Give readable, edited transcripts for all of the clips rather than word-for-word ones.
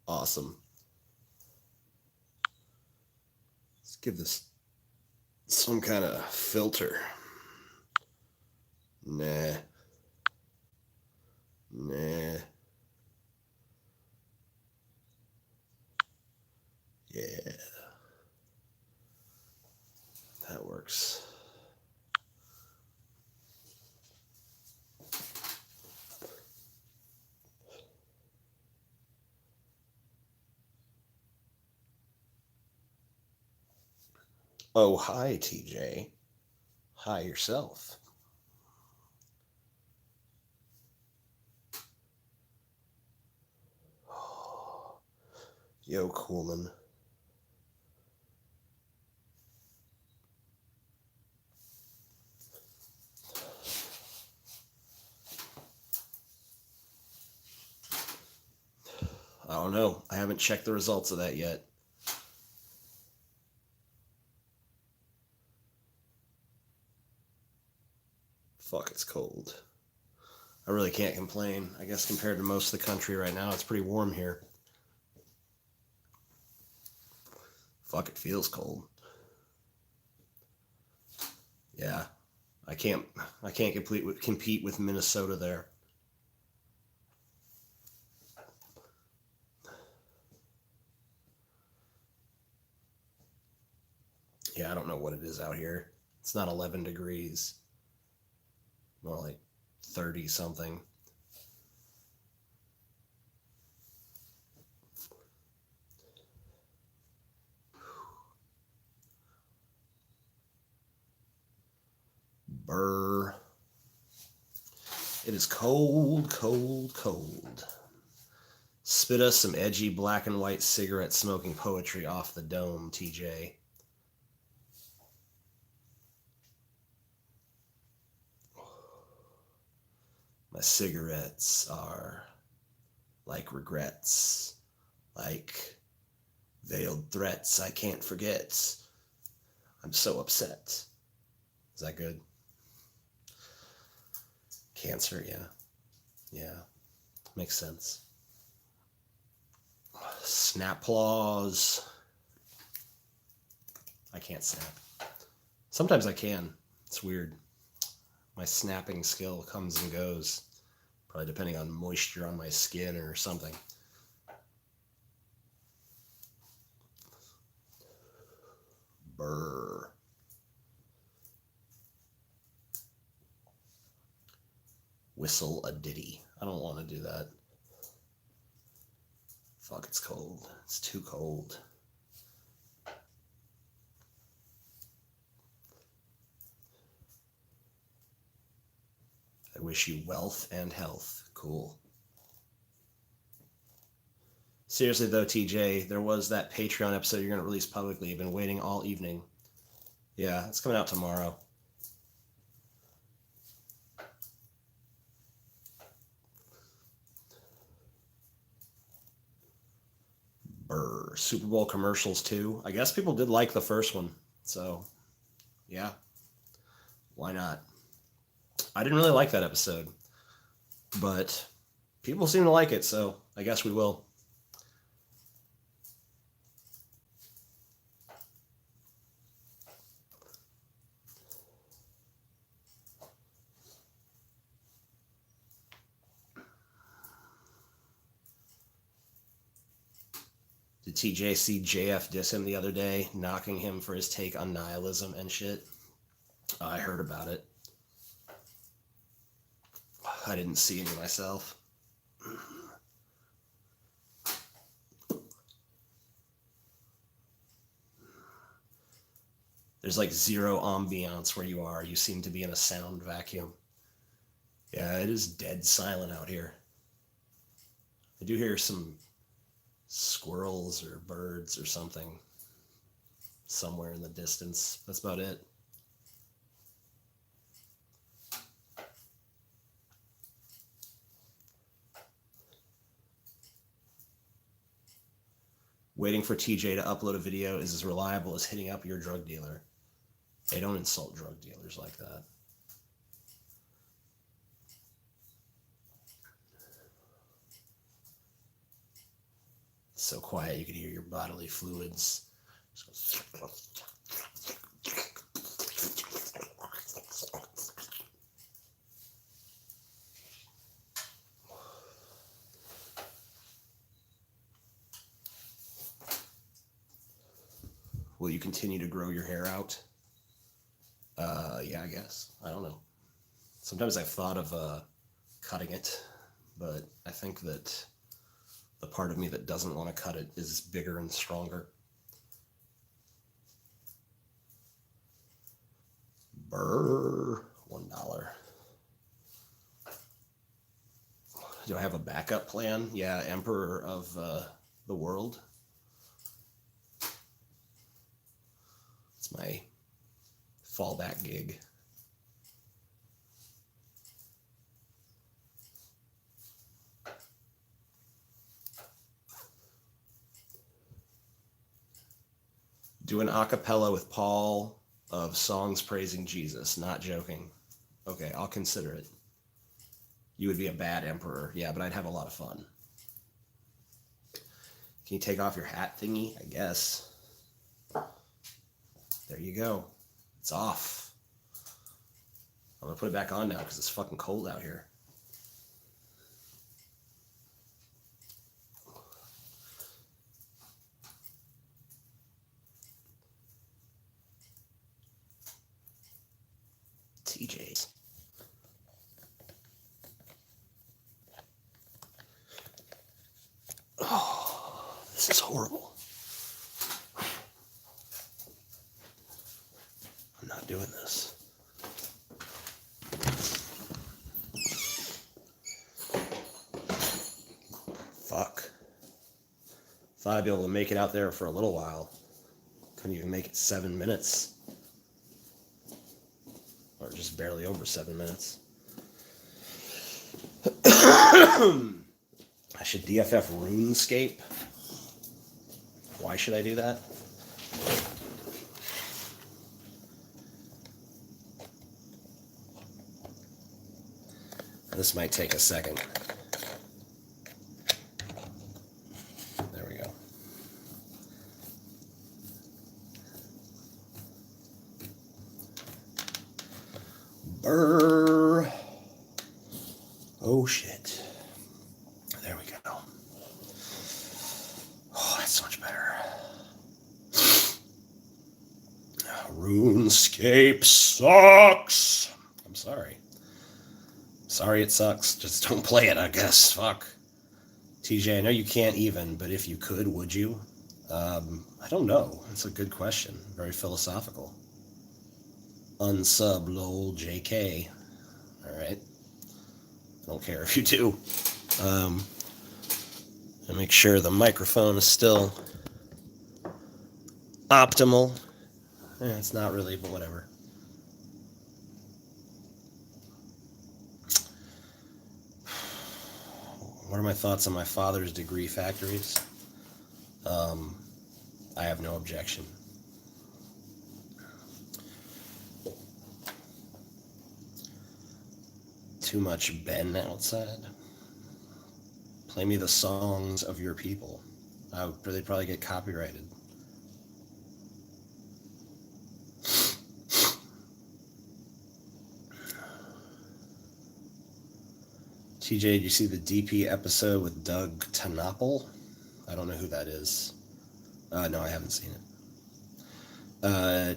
Awesome. Let's give this some kind of filter. Nah. Nah. Yeah. That works. Oh, hi, TJ. Hi yourself. Yo, Coolman. I don't know. I haven't checked the results of that yet. Fuck, it's cold. I really can't complain. I guess compared to most of the country right now, it's pretty warm here. Fuck, it feels cold. Yeah. I can't compete with Minnesota there. Yeah, I don't know what it is out here. It's not 11 degrees. More like 30 something. Brr. It is cold, cold, cold. Spit us some edgy black and white cigarette smoking poetry off the dome, TJ. My cigarettes are like regrets, like veiled threats I can't forget. I'm so upset. Is that good? Cancer, yeah. Yeah, makes sense. Snap claws. I can't snap. Sometimes I can. It's weird. My snapping skill comes and goes, probably depending on moisture on my skin or something. Brr. Whistle a ditty. I don't want to do that. Fuck, it's cold. It's too cold. I wish you wealth and health. Cool. Seriously though, TJ, there was that Patreon episode you're going to release publicly. You've been waiting all evening. Yeah, it's coming out tomorrow. Brr. Super Bowl commercials too. I guess people did like the first one. So, yeah. Why not? I didn't really like that episode. But people seem to like it, so I guess we will. Did TJ see JF diss him the other day, knocking him for his take on nihilism and shit? I heard about it. I didn't see any myself. There's like zero ambiance where you are. You seem to be in a sound vacuum. Yeah, it is dead silent out here. I do hear some squirrels or birds or something somewhere in the distance. That's about it. Waiting for TJ to upload a video is as reliable as hitting up your drug dealer. Hey, don't insult drug dealers like that. so quiet you could hear your bodily fluids. Will you continue to grow your hair out? Yeah, I guess. I don't know. Sometimes I've thought of cutting it, but I think that the part of me that doesn't want to cut it is bigger and stronger. Brr, $1. Do I have a backup plan? Yeah, Emperor of the World. It's my fallback gig. Do an a cappella with Paul of songs praising Jesus. Not joking. Okay, I'll consider it. You would be a bad emperor. Yeah, but I'd have a lot of fun. Can you take off your hat thingy? I guess. There you go. It's off. I'm gonna put it back on now because it's fucking cold out here. TJ's. Oh, this is horrible. I'm not doing this. Fuck. Thought I'd be able to make it out there for a little while. Couldn't even make it 7 minutes. Or just barely over 7 minutes. I should DFF RuneScape. Why should I do that? This might take a second. There we go. Brr. Oh shit. There we go. Oh, that's so much better. RuneScape sucks. I'm sorry. Sorry it sucks. Just don't play it, I guess. Fuck. TJ, I know you can't even, but if you could, would you? I don't know. That's a good question. Very philosophical. Unsub, lol, JK. Alright. I don't care if you do. And make sure the microphone is still optimal. It's not really, but whatever. What are my thoughts on my father's degree factories? I have no objection. Too much Ben outside. Play me the songs of your people. They'd probably get copyrighted. TJ, did you see the DP episode with Doug Tenopple? I don't know who that is. No, I haven't seen it.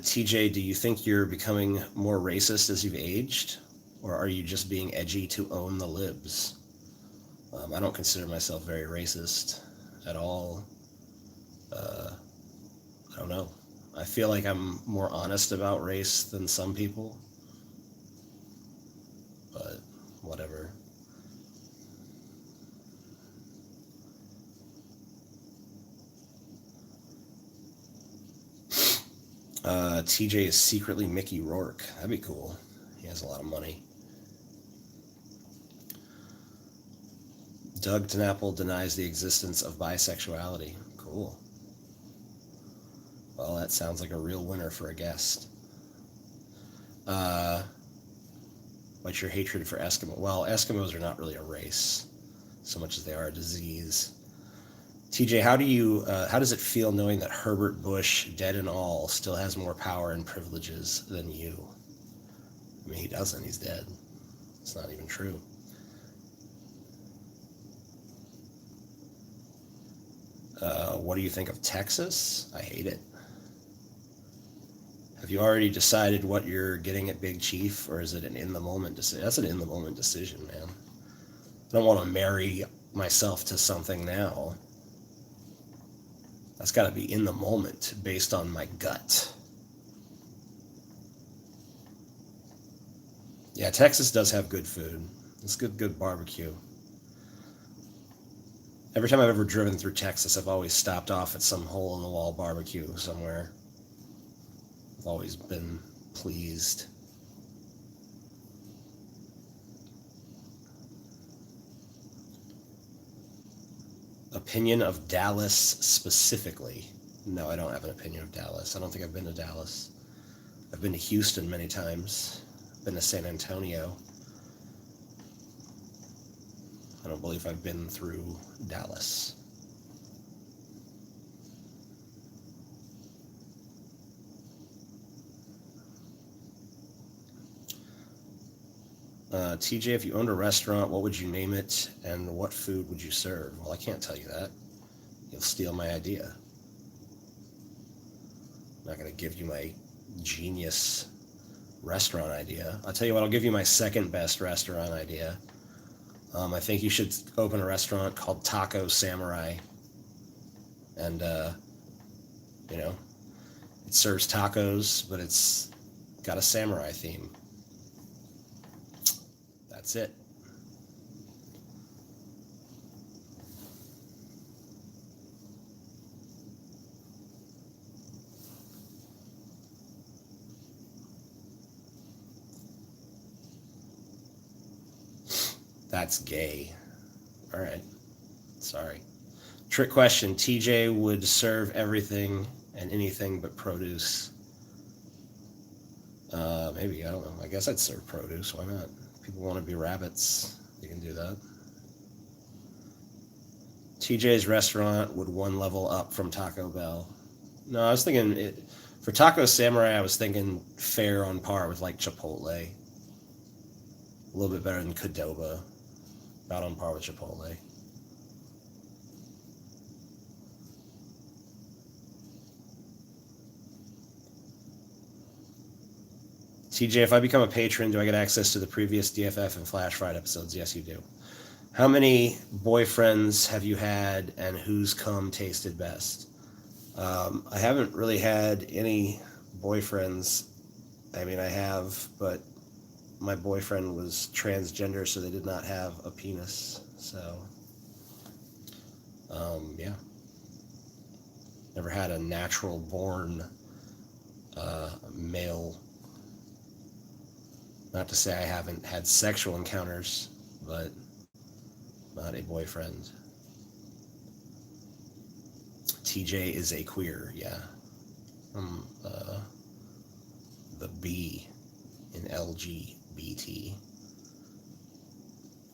TJ, do you think you're becoming more racist as you've aged? Or are you just being edgy to own the libs? I don't consider myself very racist at all. I don't know. I feel like I'm more honest about race than some people. But whatever. TJ is secretly Mickey Rourke. That'd be cool. He has a lot of money. Doug Tenapple denies the existence of bisexuality. Cool. Well, that sounds like a real winner for a guest. What's your hatred for Eskimo? Well, Eskimos are not really a race, so much as they are a disease. TJ, how does it feel knowing that Herbert Bush, dead and all, still has more power and privileges than you? I mean, he doesn't. He's dead. It's not even true. What do you think of Texas? I hate it. Have you already decided what you're getting at Big Chief, or is it an in-the-moment decision? That's an in-the-moment decision, man. I don't want to marry myself to something now. That's got to be in the moment, based on my gut. Yeah, Texas does have good food. It's good barbecue. Every time I've ever driven through Texas, I've always stopped off at some hole-in-the-wall barbecue somewhere. I've always been pleased. Opinion of Dallas specifically? No, I don't have an opinion of Dallas. I don't think I've been to Dallas. I've been to Houston many times. I've been to San Antonio. I don't believe I've been through Dallas. TJ, if you owned a restaurant, what would you name it, and what food would you serve? Well, I can't tell you that. You'll steal my idea. I'm not going to give you my genius restaurant idea. I'll tell you what, I'll give you my second best restaurant idea. I think you should open a restaurant called Taco Samurai. And, it serves tacos, but it's got a samurai theme. That's it. That's gay. All right. Sorry. Trick question. TJ would serve everything and anything but produce. Maybe. I don't know. I guess I'd serve produce. Why not? People want to be rabbits. You can do that. TJ's restaurant would one level up from Taco Bell. No, I was thinking for Taco Samurai, I was thinking fair on par with like Chipotle. A little bit better than Qdoba. Not on par with Chipotle. TJ, if I become a patron, do I get access to the previous DFF and Flash Fright episodes? Yes, you do. How many boyfriends have you had, and whose cum tasted best? I haven't really had any boyfriends. I mean, I have, but my boyfriend was transgender, so they did not have a penis. So, yeah. Never had a natural-born male. Not to say I haven't had sexual encounters, but not a boyfriend. TJ is a queer, yeah. The B in LGBT.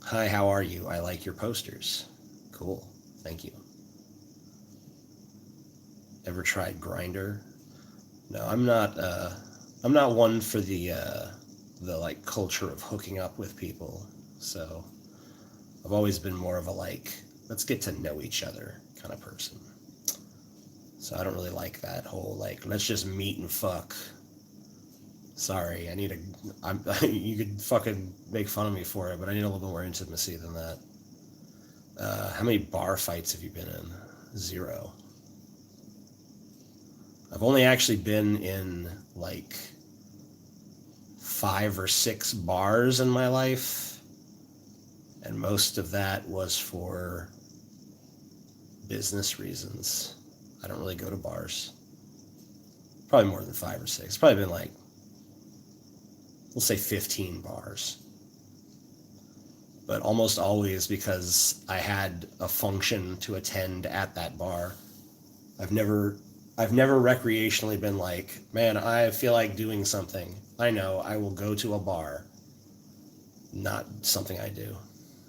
Hi, how are you? I like your posters. Cool, thank you. Ever tried Grindr? No, I'm not one for the like culture of hooking up with people. So I've always been more of a like, let's get to know each other kind of person. So I don't really like that whole like, let's just meet and fuck. Sorry, you could fucking make fun of me for it, but I need a little bit more intimacy than that. How many bar fights have you been in? 0. I've only actually been in like 5 or 6 bars in my life, and most of that was for business reasons. I don't really go to bars. Probably more than 5 or 6. It's probably been like, we'll say 15 bars. But almost always because I had a function to attend at that bar. I've never recreationally been like, man, I feel like doing something. I know, I will go to a bar. Not something I do.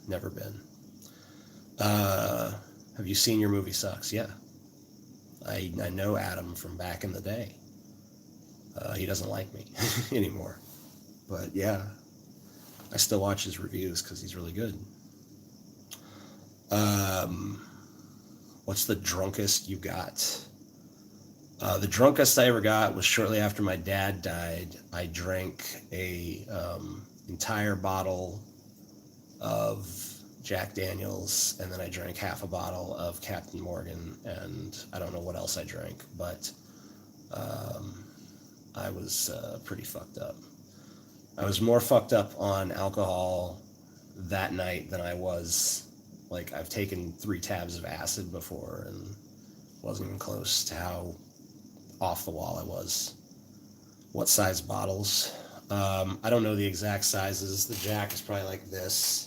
Never been. Have you seen Your Movie Sucks? Yeah. I know Adam from back in the day. He doesn't like me anymore. But yeah, I still watch his reviews because he's really good. What's the drunkest you got? The drunkest I ever got was shortly after my dad died. I drank a entire bottle of Jack Daniels, and then I drank half a bottle of Captain Morgan, and I don't know what else I drank, but I was pretty fucked up. I was more fucked up on alcohol that night than I was, like, I've taken 3 tabs of acid before and wasn't even close to how off the wall I was. What size bottles? I don't know the exact sizes. The Jack is probably like this.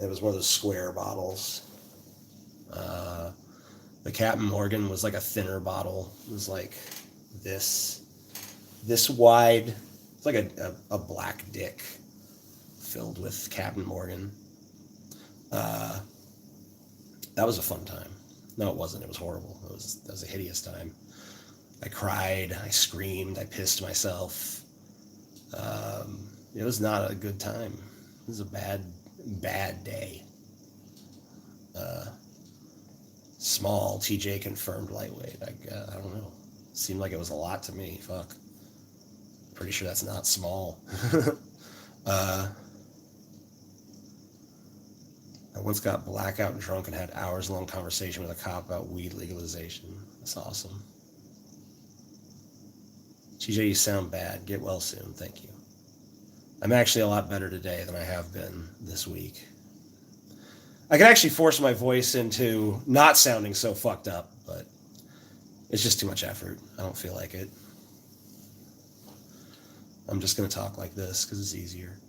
It was one of those square bottles. The Captain Morgan was like a thinner bottle. It was like this wide. It's like a black dick filled with Captain Morgan. That was a fun time. No, it wasn't. It was horrible. That was a hideous time. I cried. I screamed. I pissed myself. It was not a good time. It was a bad day. Small TJ confirmed lightweight. I don't know. Seemed like it was a lot to me. Fuck. Pretty sure that's not small. I once got blackout drunk and had hours-long conversation with a cop about weed legalization. That's awesome. TJ, you sound bad. Get well soon. Thank you. I'm actually a lot better today than I have been this week. I can actually force my voice into not sounding so fucked up, but it's just too much effort. I don't feel like it. I'm just going to talk like this because it's easier.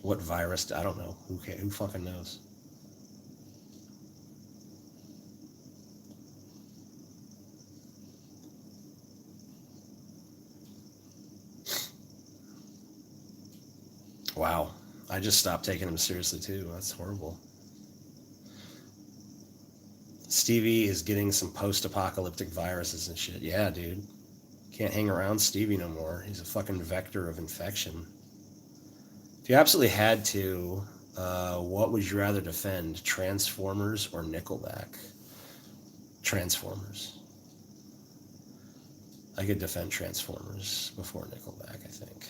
What virus? I don't know. Who fucking knows? Wow. I just stopped taking him seriously too. That's horrible. Stevie is getting some post-apocalyptic viruses and shit. Yeah, dude. Can't hang around Stevie no more. He's a fucking vector of infection. If you absolutely had to, what would you rather defend, Transformers or Nickelback? Transformers. I could defend Transformers before Nickelback, I think.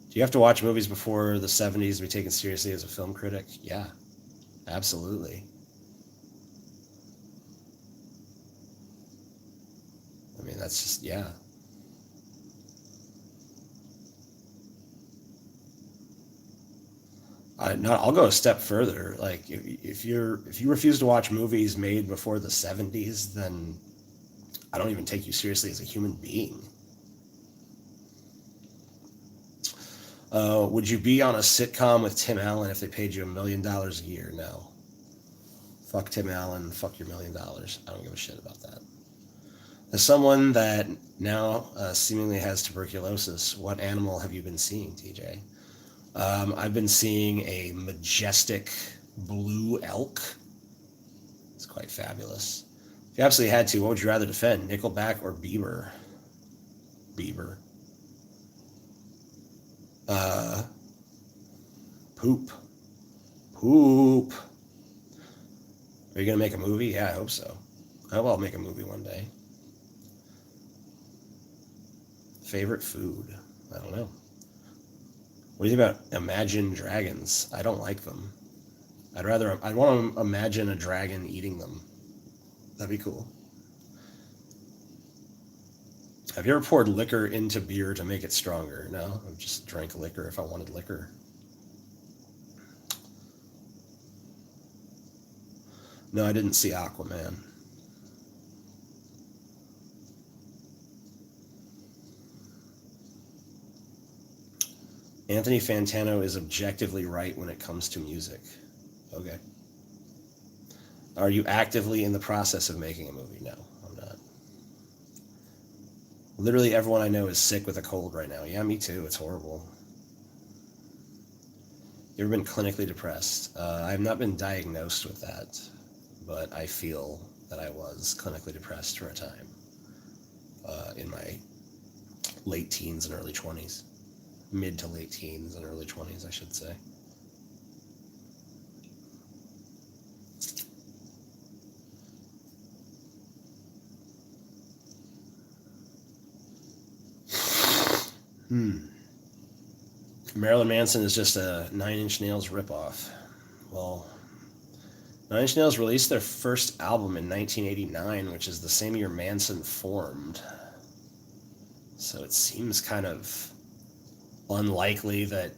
Do you have to watch movies before the 70s to be taken seriously as a film critic? Yeah, absolutely. I mean, that's just, yeah. I'll go a step further. Like, if you refuse to watch movies made before the 70s, then I don't even take you seriously as a human being. Would you be on a sitcom with Tim Allen if they paid you $1 million a year? No. Fuck Tim Allen. Fuck your $1 million. I don't give a shit about that. As someone that now seemingly has tuberculosis, what animal have you been seeing, TJ? I've been seeing a majestic blue elk. It's quite fabulous. If you absolutely had to, what would you rather defend, Nickelback or Bieber? Bieber. Poop. Are you going to make a movie? Yeah, I hope so. I hope I'll make a movie one day. Favorite food? I don't know. What do you think about Imagine Dragons? I don't like them. I'd want to imagine a dragon eating them. That'd be cool. Have you ever poured liquor into beer to make it stronger? No, I just drank liquor if I wanted liquor. No, I didn't see Aquaman. Anthony Fantano is objectively right when it comes to music. Okay. Are you actively in the process of making a movie? No, I'm not. Literally everyone I know is sick with a cold right now. Yeah, me too. It's horrible. You ever been clinically depressed? I've not been diagnosed with that, but I feel that I was clinically depressed for a time in my late teens and early 20s. Mid to late teens and early 20s, I should say. Marilyn Manson is just a Nine Inch Nails ripoff. Well, Nine Inch Nails released their first album in 1989, which is the same year Manson formed. So it seems kind of unlikely that,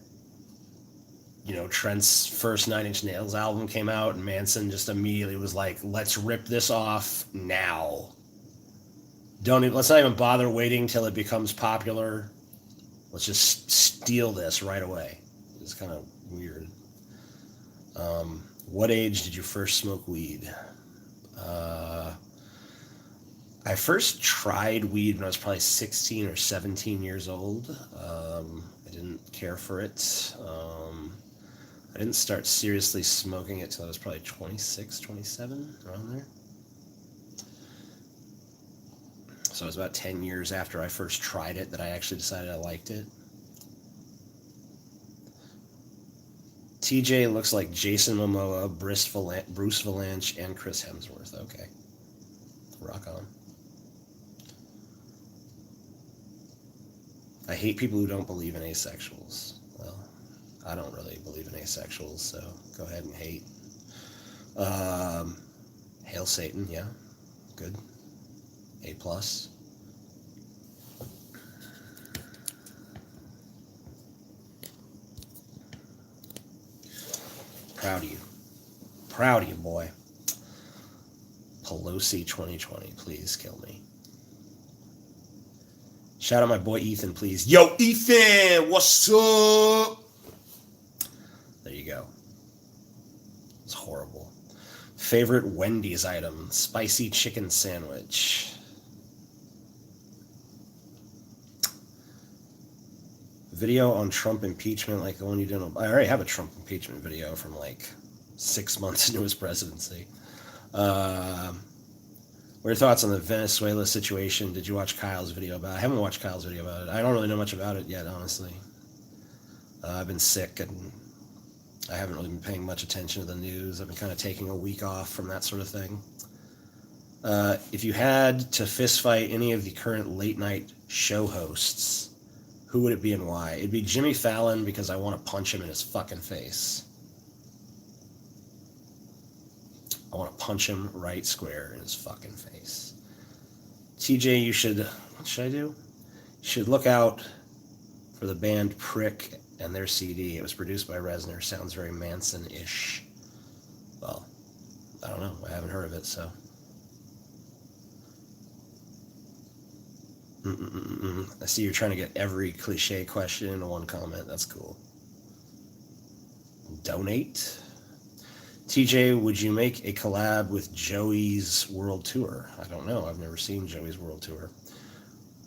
you know, Trent's first Nine Inch Nails album came out and Manson just immediately was like, let's rip this off now. Let's not even bother waiting till it becomes popular. Let's just steal this right away. It's kind of weird. What age did you first smoke weed? I first tried weed when I was probably 16 or 17 years old. I didn't care for it. I didn't start seriously smoking it till I was probably 26, 27, around there. So it was about 10 years after I first tried it that I actually decided I liked it. TJ looks like Jason Momoa, Bruce Valanche, and Chris Hemsworth. Okay. Rock on. I hate people who don't believe in asexuals. Well, I don't really believe in asexuals, so go ahead and hate. Hail Satan, yeah. Good. A+. Proud of you. Proud of you, boy. Pelosi 2020, please kill me. Shout out my boy Ethan, please. Yo, Ethan, what's up? There you go. It's horrible. Favorite Wendy's item? Spicy chicken sandwich. Video on Trump impeachment like the one you did on... I already have a Trump impeachment video from like 6 months into his presidency. What are your thoughts on the Venezuela situation? Did you watch Kyle's video about it? I haven't watched Kyle's video about it. I don't really know much about it yet, honestly. I've been sick and I haven't really been paying much attention to the news. I've been kind of taking a week off from that sort of thing. If you had to fistfight any of the current late night show hosts, who would it be and why? It'd be Jimmy Fallon because I want to punch him in his fucking face. I want to punch him right square in his fucking face. TJ, you should... What should I do? You should look out for the band Prick and their CD. It was produced by Reznor. Sounds very Manson-ish. Well, I don't know. I haven't heard of it, so... I see you're trying to get every cliche question into one comment. That's cool. Donate. TJ, would you make a collab with Joey's World Tour? I don't know. I've never seen Joey's World Tour.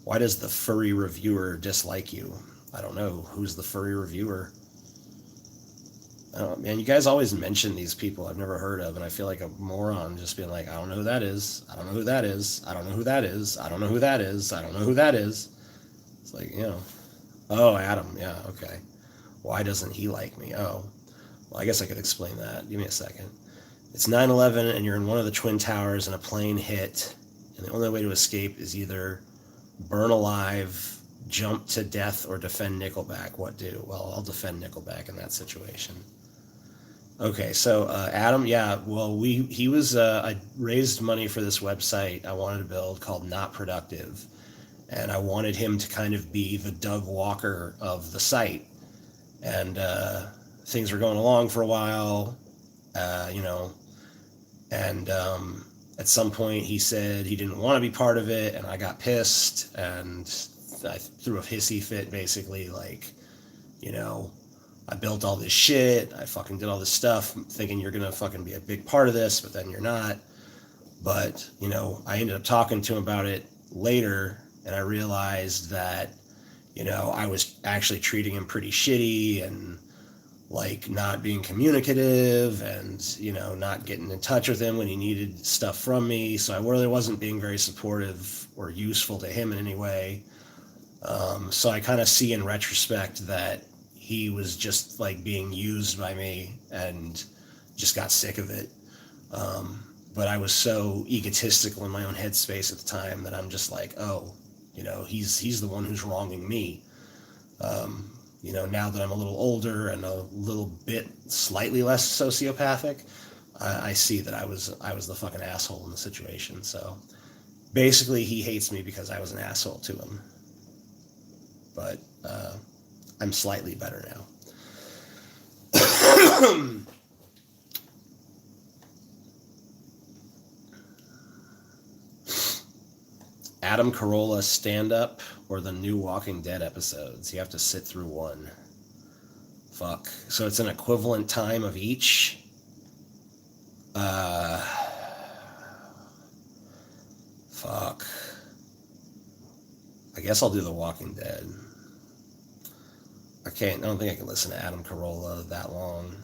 Why does the furry reviewer dislike you? I don't know. Who's the furry reviewer? Man, you guys always mention these people I've never heard of, and I feel like a moron just being like, I don't know who that is. I don't know who that is. I don't know who that is. I don't know who that is. I don't know who that is. It's like, you know. Oh, Adam. Yeah, okay. Why doesn't he like me? Oh. Well, I guess I could explain that. Give me a second. It's 9/11, and you're in one of the Twin Towers, and a plane hit, and the only way to escape is either burn alive, jump to death, or defend Nickelback. What do? Well, I'll defend Nickelback in that situation. Okay, so Adam, yeah, well, I raised money for this website I wanted to build called Not Productive, and I wanted him to kind of be the Doug Walker of the site, and things were going along for a while, you know, and at some point he said he didn't want to be part of it, and I got pissed, and I threw a hissy fit, basically, like, you know, I built all this shit, I fucking did all this stuff, thinking you're gonna fucking be a big part of this, but then you're not. But, you know, I ended up talking to him about it later, and I realized that, you know, I was actually treating him pretty shitty, and like not being communicative and, you know, not getting in touch with him when he needed stuff from me. So I really wasn't being very supportive or useful to him in any way. So I kind of see in retrospect that he was just like being used by me and just got sick of it. But I was so egotistical in my own headspace at the time that I'm just like, oh, you know, he's the one who's wronging me. You know, now that I'm a little older and a little bit slightly less sociopathic, I see that I was the fucking asshole in the situation. So basically, he hates me because I was an asshole to him. But I'm slightly better now. Adam Carolla stand-up or the new Walking Dead episodes? You have to sit through one. Fuck. So it's an equivalent time of each? Fuck. I guess I'll do the Walking Dead. I don't think I can listen to Adam Carolla that long.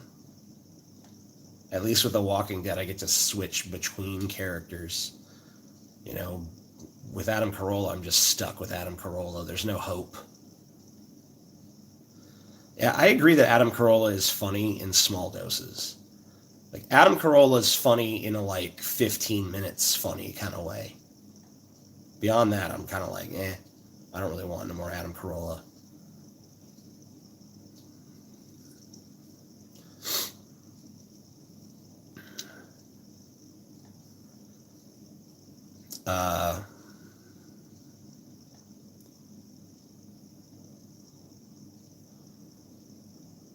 At least with the Walking Dead, I get to switch between characters. You know, with Adam Carolla, I'm just stuck with Adam Carolla. There's no hope. Yeah, I agree that Adam Carolla is funny in small doses. Like, Adam Carolla is funny in a, like, 15 minutes funny kind of way. Beyond that, I'm kind of like, I don't really want no more Adam Carolla.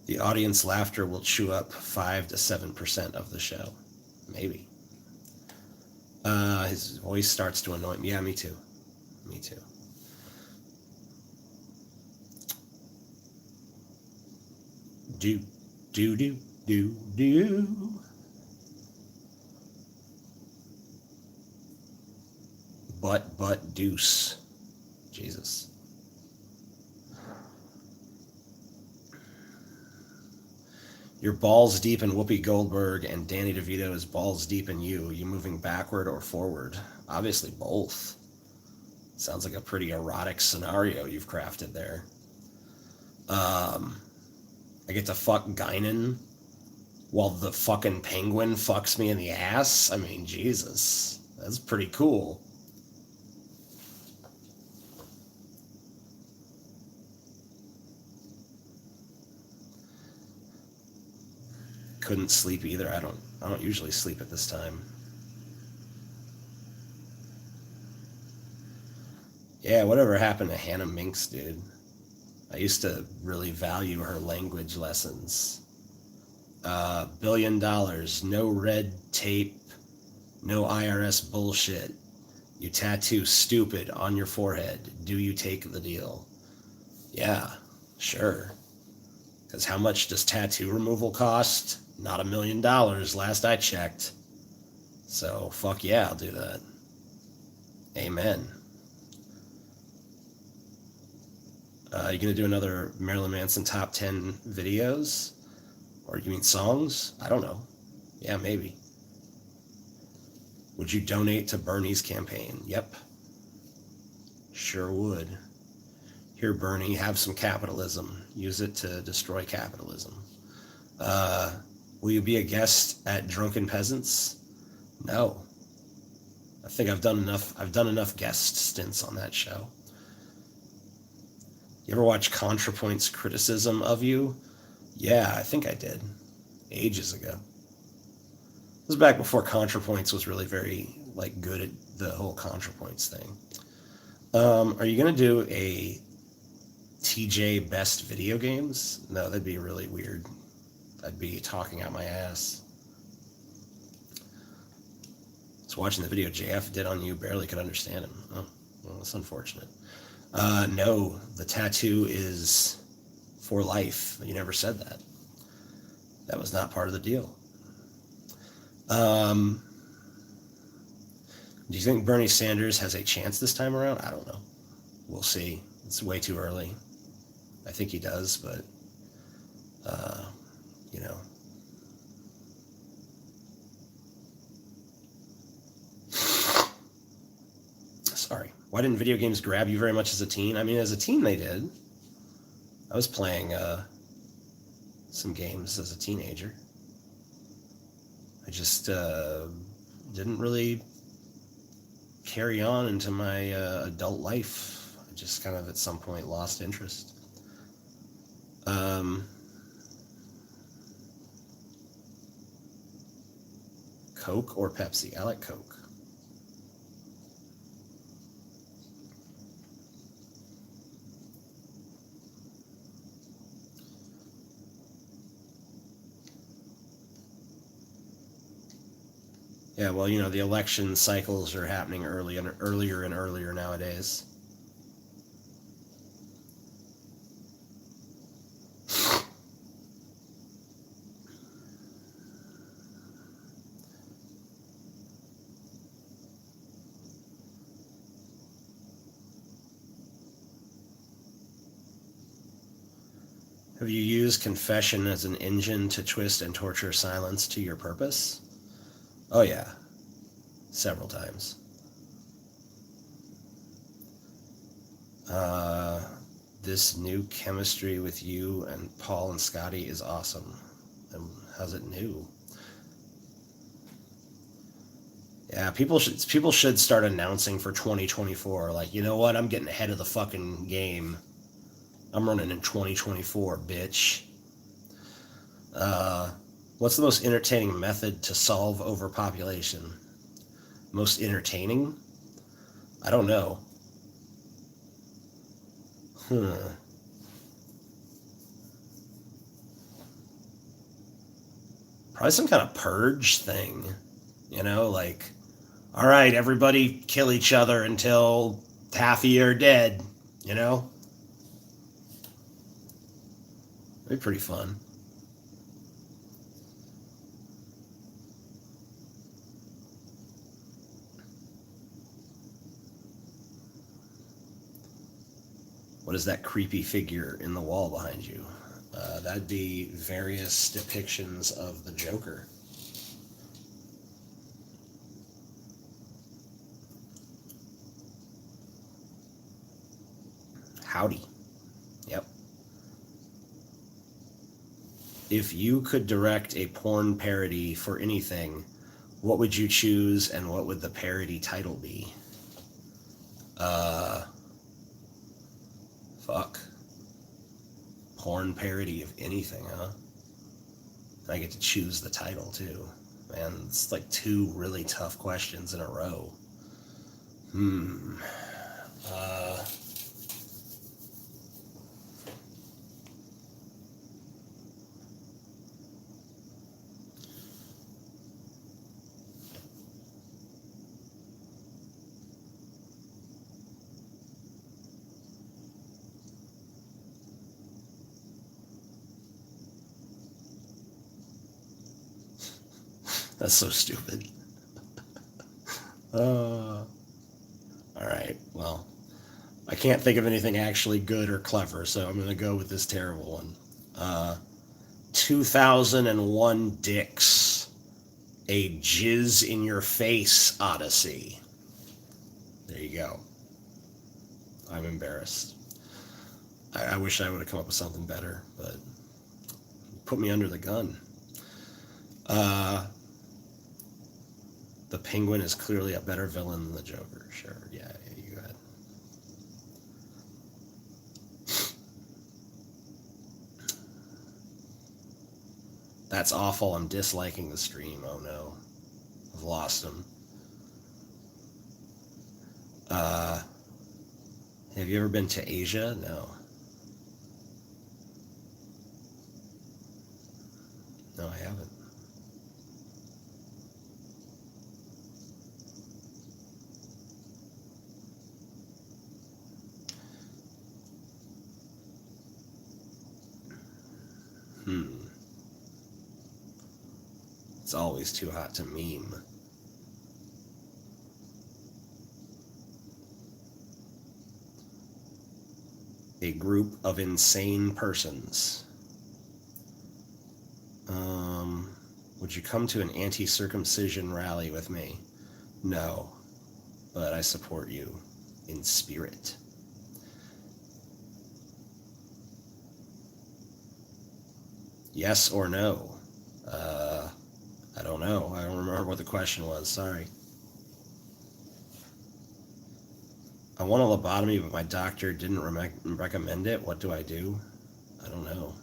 The audience laughter will chew up 5 to 7% of the show. Maybe. His voice starts to annoy me. Yeah, me too. Me too. Do. But deuce. Jesus. You're balls deep in Whoopi Goldberg and Danny DeVito is balls deep in you. Are you moving backward or forward? Obviously both. Sounds like a pretty erotic scenario you've crafted there. I get to fuck Guinan while the fucking penguin fucks me in the ass? I mean, Jesus. That's pretty cool. Couldn't sleep either. I don't usually sleep at this time. Yeah, whatever happened to Hannah Minks, dude? I used to really value her language lessons. $1 billion, no red tape, no IRS bullshit. You tattoo stupid on your forehead. Do you take the deal? Yeah, sure. Because how much does tattoo removal cost? Not $1 million, last I checked. So, fuck yeah, I'll do that. Amen. You gonna do another Marilyn Manson top 10 videos? Or you mean songs? I don't know. Yeah, maybe. Would you donate to Bernie's campaign? Yep. Sure would. Here, Bernie, have some capitalism. Use it to destroy capitalism. Will you be a guest at Drunken Peasants? No. I think I've done enough guest stints on that show. You ever watch ContraPoint's criticism of you? Yeah, I think I did. Ages ago. This was back before ContraPoints was really very good at the whole ContraPoints thing. Are you going to do a TJ Best Video Games? No, that'd be really weird. I'd be talking out my ass. Just watching the video JF did on you, barely could understand him. Oh, well, that's unfortunate. No, the tattoo is for life. You never said that. That was not part of the deal. Do you think Bernie Sanders has a chance this time around? I don't know. We'll see. It's way too early. I think he does, but you know. Sorry. Why didn't video games grab you very much as a teen? I mean, as a teen they did. I was playing some games as a teenager. I just didn't really carry on into my adult life. I just kind of at some point lost interest. Coke or Pepsi? I like Coke. Yeah, well, you know, the election cycles are happening earlier and earlier nowadays. Have you used confession as an engine to twist and torture silence to your purpose? Oh, yeah. Several times. This new chemistry with you and Paul and Scotty is awesome. And how's it new? Yeah, people should start announcing for 2024, like, you know what, I'm getting ahead of the fucking game. I'm running in 2024, bitch. What's the most entertaining method to solve overpopulation? Most entertaining? I don't know. Probably some kind of purge thing. You know, like, all right, everybody kill each other until half of you are dead. You know? It'd be pretty fun. What is that creepy figure in the wall behind you? That'd be various depictions of the Joker. Howdy. Yep. If you could direct a porn parody for anything, what would you choose and what would the parody title be? Fuck. Porn parody of anything, huh? And I get to choose the title, too. Man, it's like two really tough questions in a row. That's so stupid. All right, well, I can't think of anything actually good or clever, so I'm going to go with this terrible one. 2001 Dicks, a jizz in your face odyssey. There you go. I'm embarrassed. I wish I would have come up with something better, but put me under the gun. The Penguin is clearly a better villain than the Joker. Sure, yeah, you go ahead. That's awful. I'm disliking the stream. Oh no. I've lost him. Have you ever been to Asia? No. No, I haven't. It's always too hot to meme. A group of insane persons. Would you come to an anti-circumcision rally with me? No, but I support you in spirit. Yes or no? I don't know. I don't remember what the question was. Sorry. I want a lobotomy, but my doctor didn't recommend it. What do I do? I don't know.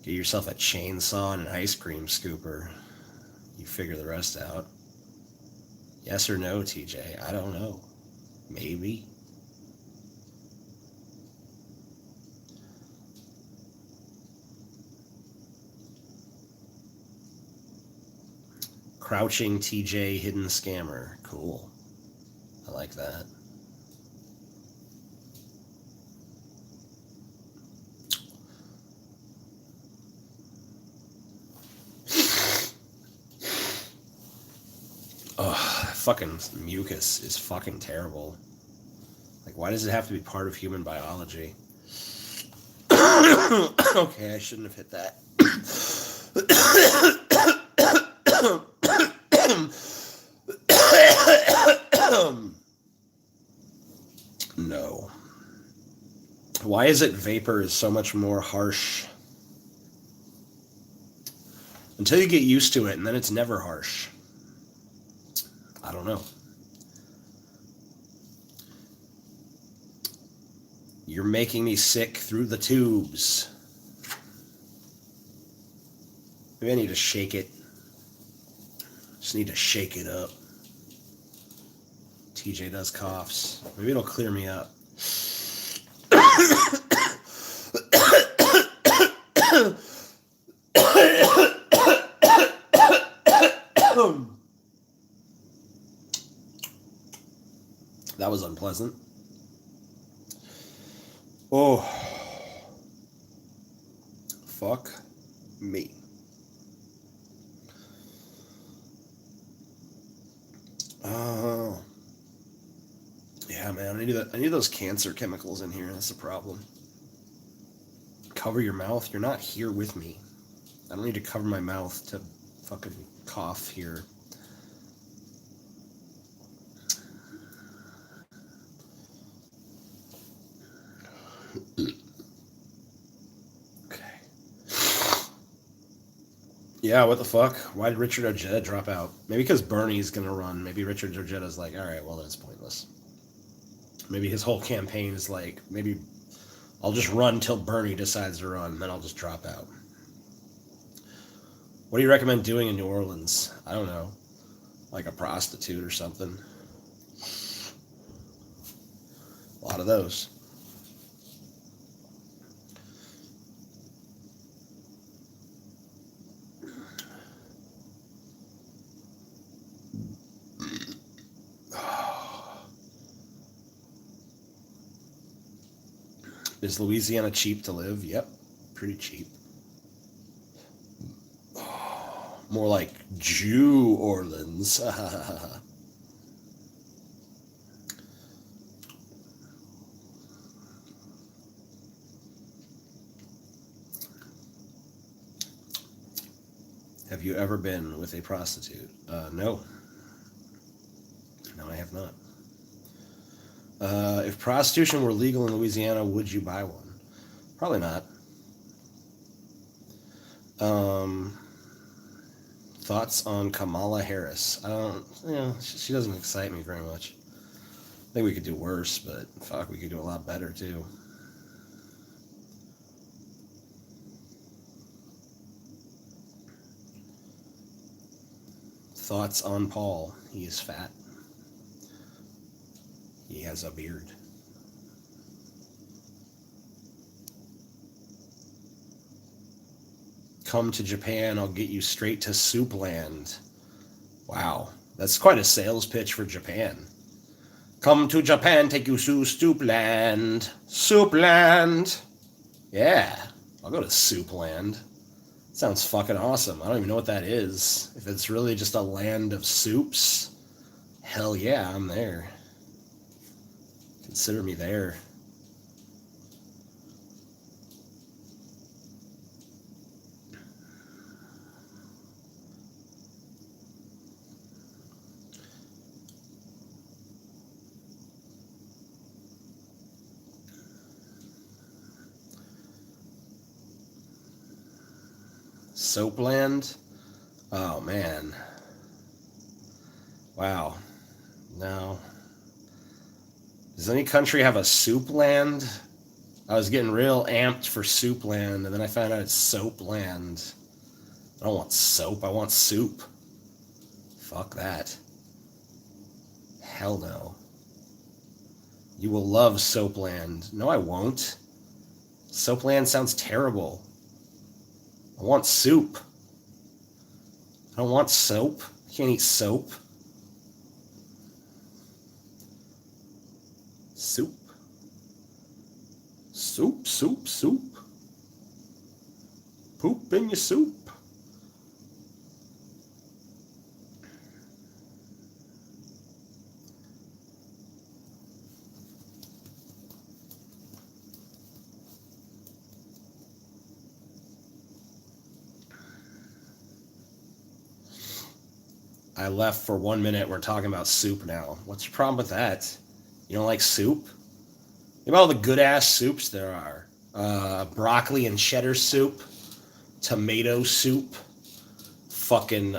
Get yourself a chainsaw and an ice cream scooper. You figure the rest out. Yes or no, TJ? I don't know. Maybe. Crouching TJ hidden scammer. Cool. I like that. Ugh, fucking mucus is fucking terrible. Like, why does it have to be part of human biology? Okay, I shouldn't have hit that. No. Why is it vapor is so much more harsh? Until you get used to it, and then it's never harsh. I don't know. You're making me sick through the tubes. Maybe I need to shake it. Just need to shake it up. TJ does coughs. Maybe it'll clear me up. That was unpleasant. Oh. Fuck me. Oh. Yeah, man. I need those cancer chemicals in here. That's the problem. Cover your mouth. You're not here with me. I don't need to cover my mouth to fucking cough here. Okay. Yeah, what the fuck? Why did Richard Ojeda drop out? Maybe because Bernie's gonna run. Maybe Richard Ojeda's like, alright, well, that's pointless. Maybe his whole campaign is like, maybe I'll just run till Bernie decides to run, then I'll just drop out. What do you recommend doing in New Orleans? I don't know. Like a prostitute or something. A lot of those. Is Louisiana cheap to live? Yep, pretty cheap. More like Jew Orleans. Have you ever been with a prostitute? No. No, I have not. If prostitution were legal in Louisiana, would you buy one? Probably not. Thoughts on Kamala Harris? She doesn't excite me very much. I think we could do worse, but fuck, we could do a lot better too. Thoughts on Paul? He is fat. He has a beard. Come to Japan, I'll get you straight to Soupland. Wow, that's quite a sales pitch for Japan. Come to Japan, take you to Soupland. Soupland! Yeah, I'll go to Soupland. Sounds fucking awesome. I don't even know what that is. If it's really just a land of soups, hell yeah, I'm there. Consider me there. Soapland? Oh, man. Wow. No. Does any country have a soup land? I was getting real amped for soup land, and then I found out it's soap land. I don't want soap, I want soup. Fuck that. Hell no. You will love Soapland. No, I won't. Soapland sounds terrible. I want soup. I don't want soap. I can't eat soap. Soup. Soup, soup, soup. Poop in your soup. I left for 1 minute. We're talking about soup now. What's your problem with that? You don't like soup? Think about all the good-ass soups there are. Broccoli and cheddar soup. Tomato soup. Fucking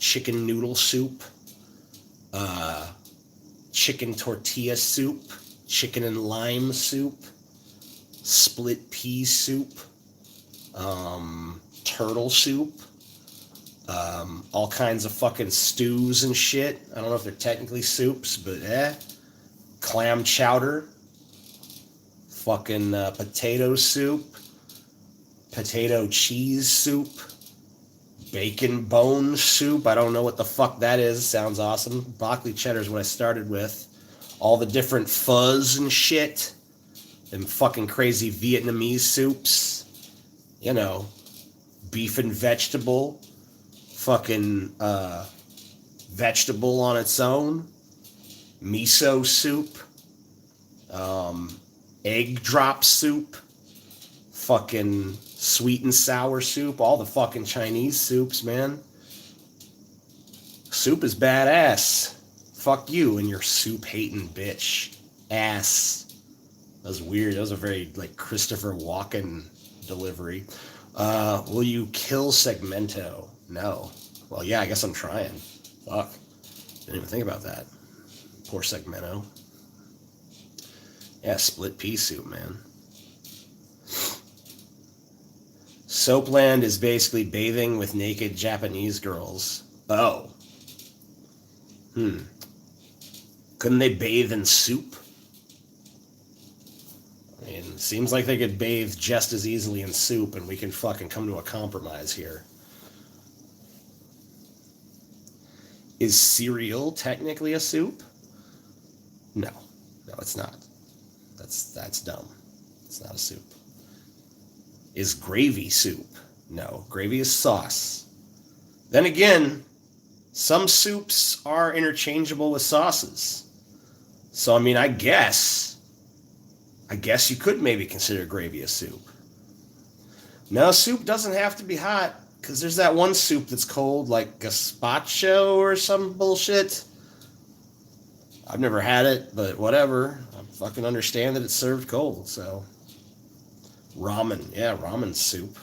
chicken noodle soup. Chicken tortilla soup. Chicken and lime soup. Split pea soup. Turtle soup. All kinds of fucking stews and shit. I don't know if they're technically soups, but clam chowder. Fucking potato soup. Potato cheese soup. Bacon bone soup. I don't know what the fuck that is. Sounds awesome. Broccoli cheddar is what I started with. All the different fuzz and shit. Them fucking crazy Vietnamese soups. You know, beef and vegetable. Fucking vegetable on its own, miso soup, egg drop soup, fucking sweet and sour soup, all the fucking Chinese soups, man. Soup is badass. Fuck you and your soup hating bitch ass. That was weird. That was a very like Christopher Walken delivery. Will you kill Segmento? No. Well, yeah, I guess I'm trying. Fuck. Didn't even think about that. Poor Segmento. Yeah, split pea soup, man. Soapland is basically bathing with naked Japanese girls. Oh. Couldn't they bathe in soup? I mean, seems like they could bathe just as easily in soup, and we can fucking come to a compromise here. Is cereal technically a soup? No. No, it's not. That's dumb. It's not a soup. Is gravy soup? No. Gravy is sauce. Then again, some soups are interchangeable with sauces. So, I mean, I guess you could maybe consider gravy a soup. No, soup doesn't have to be hot. Because there's that one soup that's cold, like gazpacho or some bullshit. I've never had it, but whatever. I fucking understand that it's served cold, so. Ramen. Yeah, ramen soup.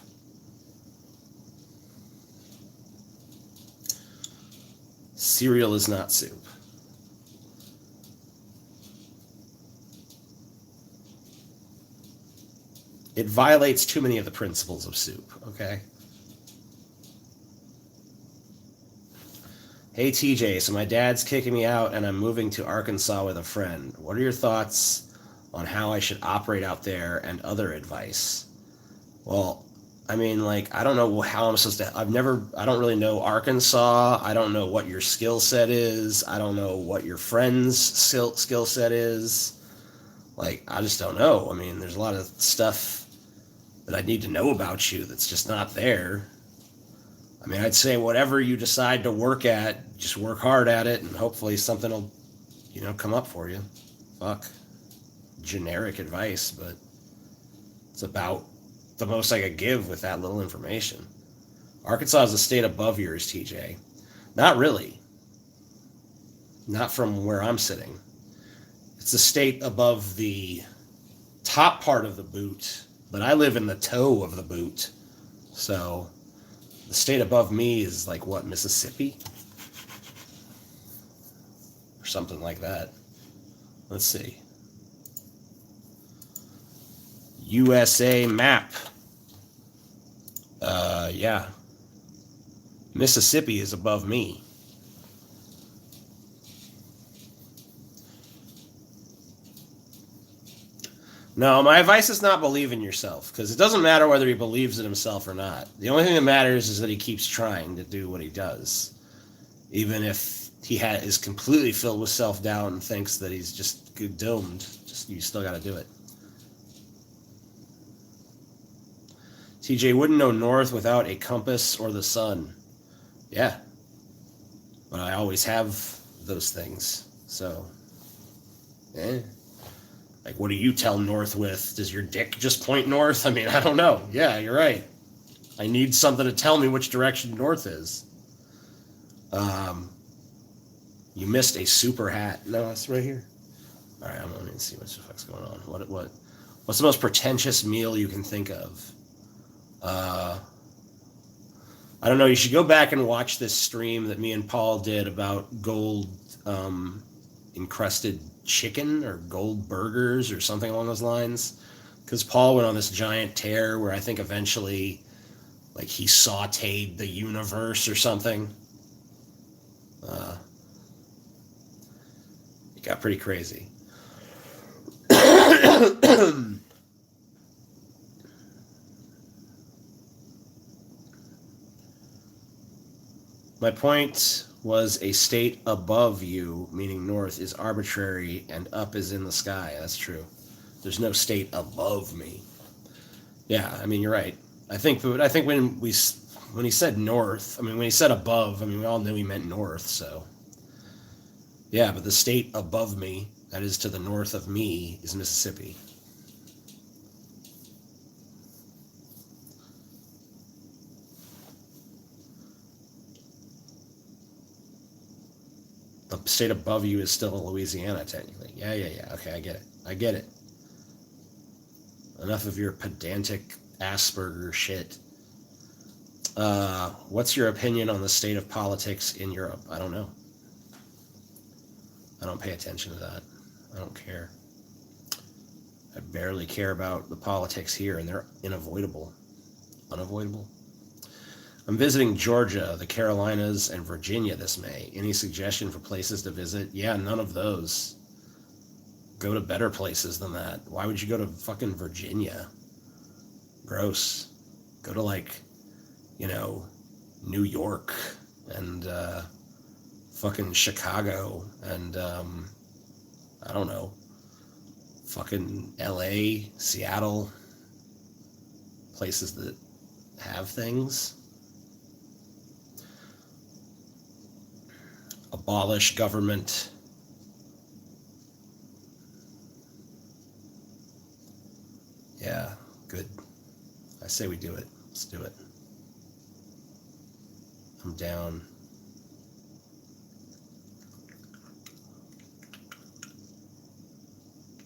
Cereal is not soup. It violates too many of the principles of soup, okay? Hey TJ, so my dad's kicking me out and I'm moving to Arkansas with a friend. What are your thoughts on how I should operate out there and other advice? Well, I mean, like, I don't know how I'm supposed to, I don't really know Arkansas. I don't know what your skill set is. I don't know what your friend's skill set is. Like, I just don't know. I mean, there's a lot of stuff that I need to know about you that's just not there. I mean, I'd say whatever you decide to work at, just work hard at it, and hopefully something will, come up for you. Fuck. Generic advice, but it's about the most I could give with that little information. Arkansas is a state above yours, TJ. Not really. Not from where I'm sitting. It's a state above the top part of the boot, but I live in the toe of the boot. So the state above me is like what, Mississippi? Or something like that. Let's see. USA map. Yeah. Mississippi is above me. No, my advice is not believe in yourself, because it doesn't matter whether he believes in himself or not. The only thing that matters is that he keeps trying to do what he does. Even if he is completely filled with self-doubt and thinks that he's just doomed, you still got to do it. TJ wouldn't know north without a compass or the sun. Yeah. But I always have those things. So, like, what do you tell north with? Does your dick just point north? I mean, I don't know. Yeah, you're right. I need something to tell me which direction north is. You missed a super hat. No, it's right here. All right, I'm going to see what the fuck's going on. What's the most pretentious meal you can think of? I don't know. You should go back and watch this stream that me and Paul did about gold encrusted chicken or gold burgers or something along those lines. Because Paul went on this giant tear where I think eventually, like, he sauteed the universe or something. It got pretty crazy. My point was a state above you, meaning north, is arbitrary and up is in the sky. That's true. There's no state above me. Yeah, I mean, you're right. I think when he said north, I mean, when he said above, I mean, we all knew he meant north, so. Yeah, but the state above me, that is to the north of me, is Mississippi. The state above you is still Louisiana, technically. Yeah. Okay, I get it. Enough of your pedantic Asperger shit. What's your opinion on the state of politics in Europe? I don't know. I don't pay attention to that. I don't care. I barely care about the politics here, and they're unavoidable. I'm visiting Georgia, the Carolinas, and Virginia this May. Any suggestion for places to visit? Yeah, none of those. Go to better places than that. Why would you go to fucking Virginia? Gross. Go to, like, New York and fucking Chicago and I don't know, fucking LA, Seattle, places that have things. Abolish government. Yeah, good. I say we do it. Let's do it. I'm down.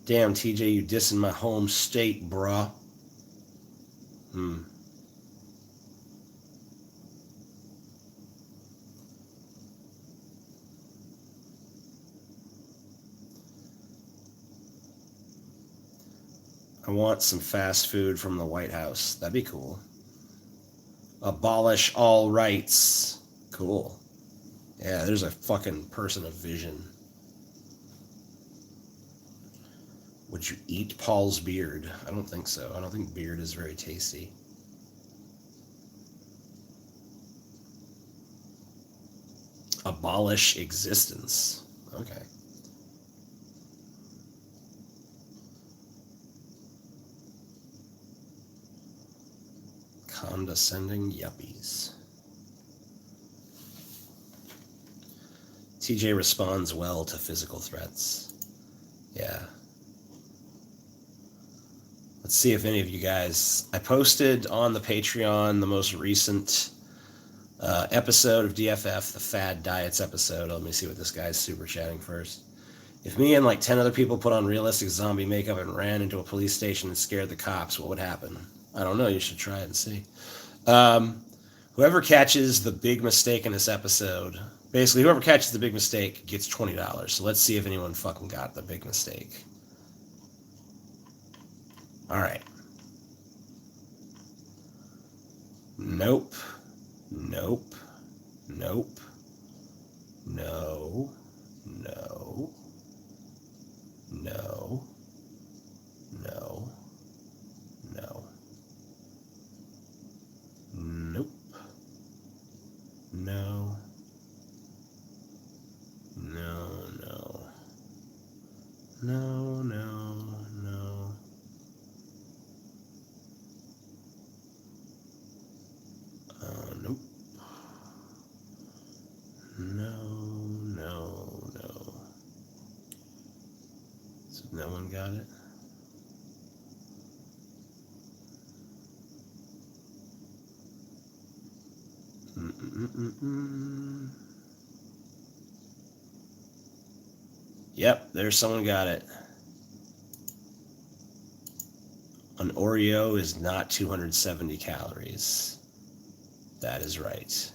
Damn, TJ, you dissing my home state, bruh. I want some fast food from the White House. That'd be cool. Abolish all rights. Cool. Yeah, there's a fucking person of vision. Would you eat Paul's beard? I don't think so. I don't think beard is very tasty. Abolish existence. Okay. Condescending yuppies. TJ responds well to physical threats. Yeah. Let's see if any of you guys... I posted on the Patreon the most recent episode of DFF, the Fad Diets episode. Let me see what this guy's super chatting first. If me and like 10 other people put on realistic zombie makeup and ran into a police station and scared the cops, what would happen? I don't know. You should try it and see. Whoever catches the big mistake in this episode, basically whoever catches the big mistake gets $20. So let's see if anyone fucking got the big mistake. All right. Nope. Nope. Nope. No. No. No. No. No. Nope. No. No, no. No, no, no. Nope. No, no, no. So no one got it? Yep, there's someone got it. An Oreo is not 270 calories. That is right.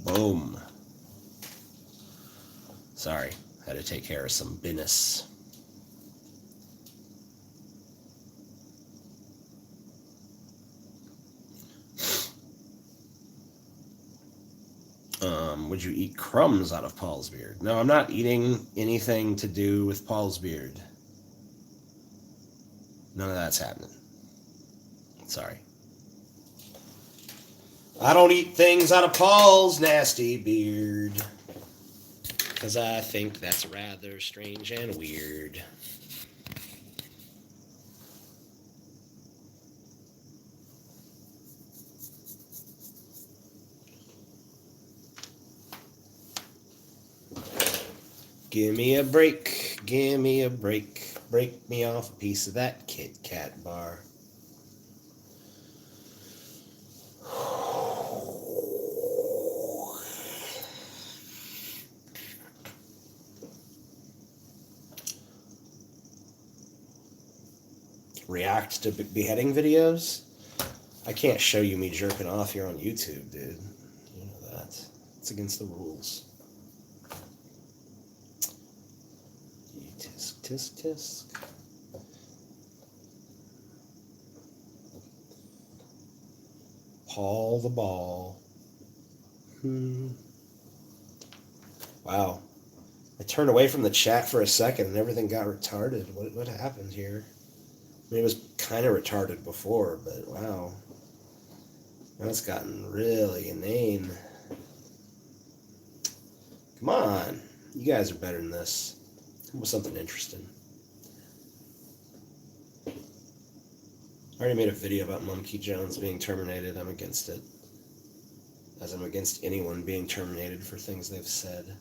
Boom. Sorry, had to take care of some business. Would you eat crumbs out of Paul's beard? No, I'm not eating anything to do with Paul's beard. None of that's happening. Sorry. I don't eat things out of Paul's nasty beard. Because I think that's rather strange and weird. Give me a break, give me a break. Break me off a piece of that Kit Kat bar. React to beheading videos? I can't show you me jerking off here on YouTube, dude. You know that. It's against the rules. Tisk, tisk, tisk. Paul the ball. Wow. I turned away from the chat for a second and everything got retarded. What happened here? I mean, it was kind of retarded before, but wow. Now it's gotten really inane. Come on. You guys are better than this. Come with something interesting. I already made a video about Monkey Jones being terminated. I'm against it. As I'm against anyone being terminated for things they've said.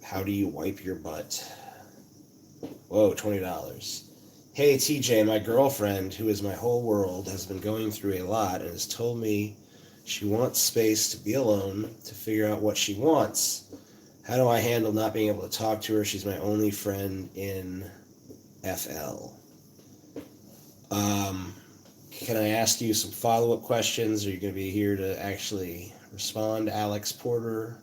How do you wipe your butt? Whoa, $20. Hey, TJ, my girlfriend, who is my whole world, has been going through a lot and has told me she wants space to be alone to figure out what she wants. How do I handle not being able to talk to her? She's my only friend in FL. Can I ask you some follow-up questions? Are you going to be here to actually respond, Alex Porter?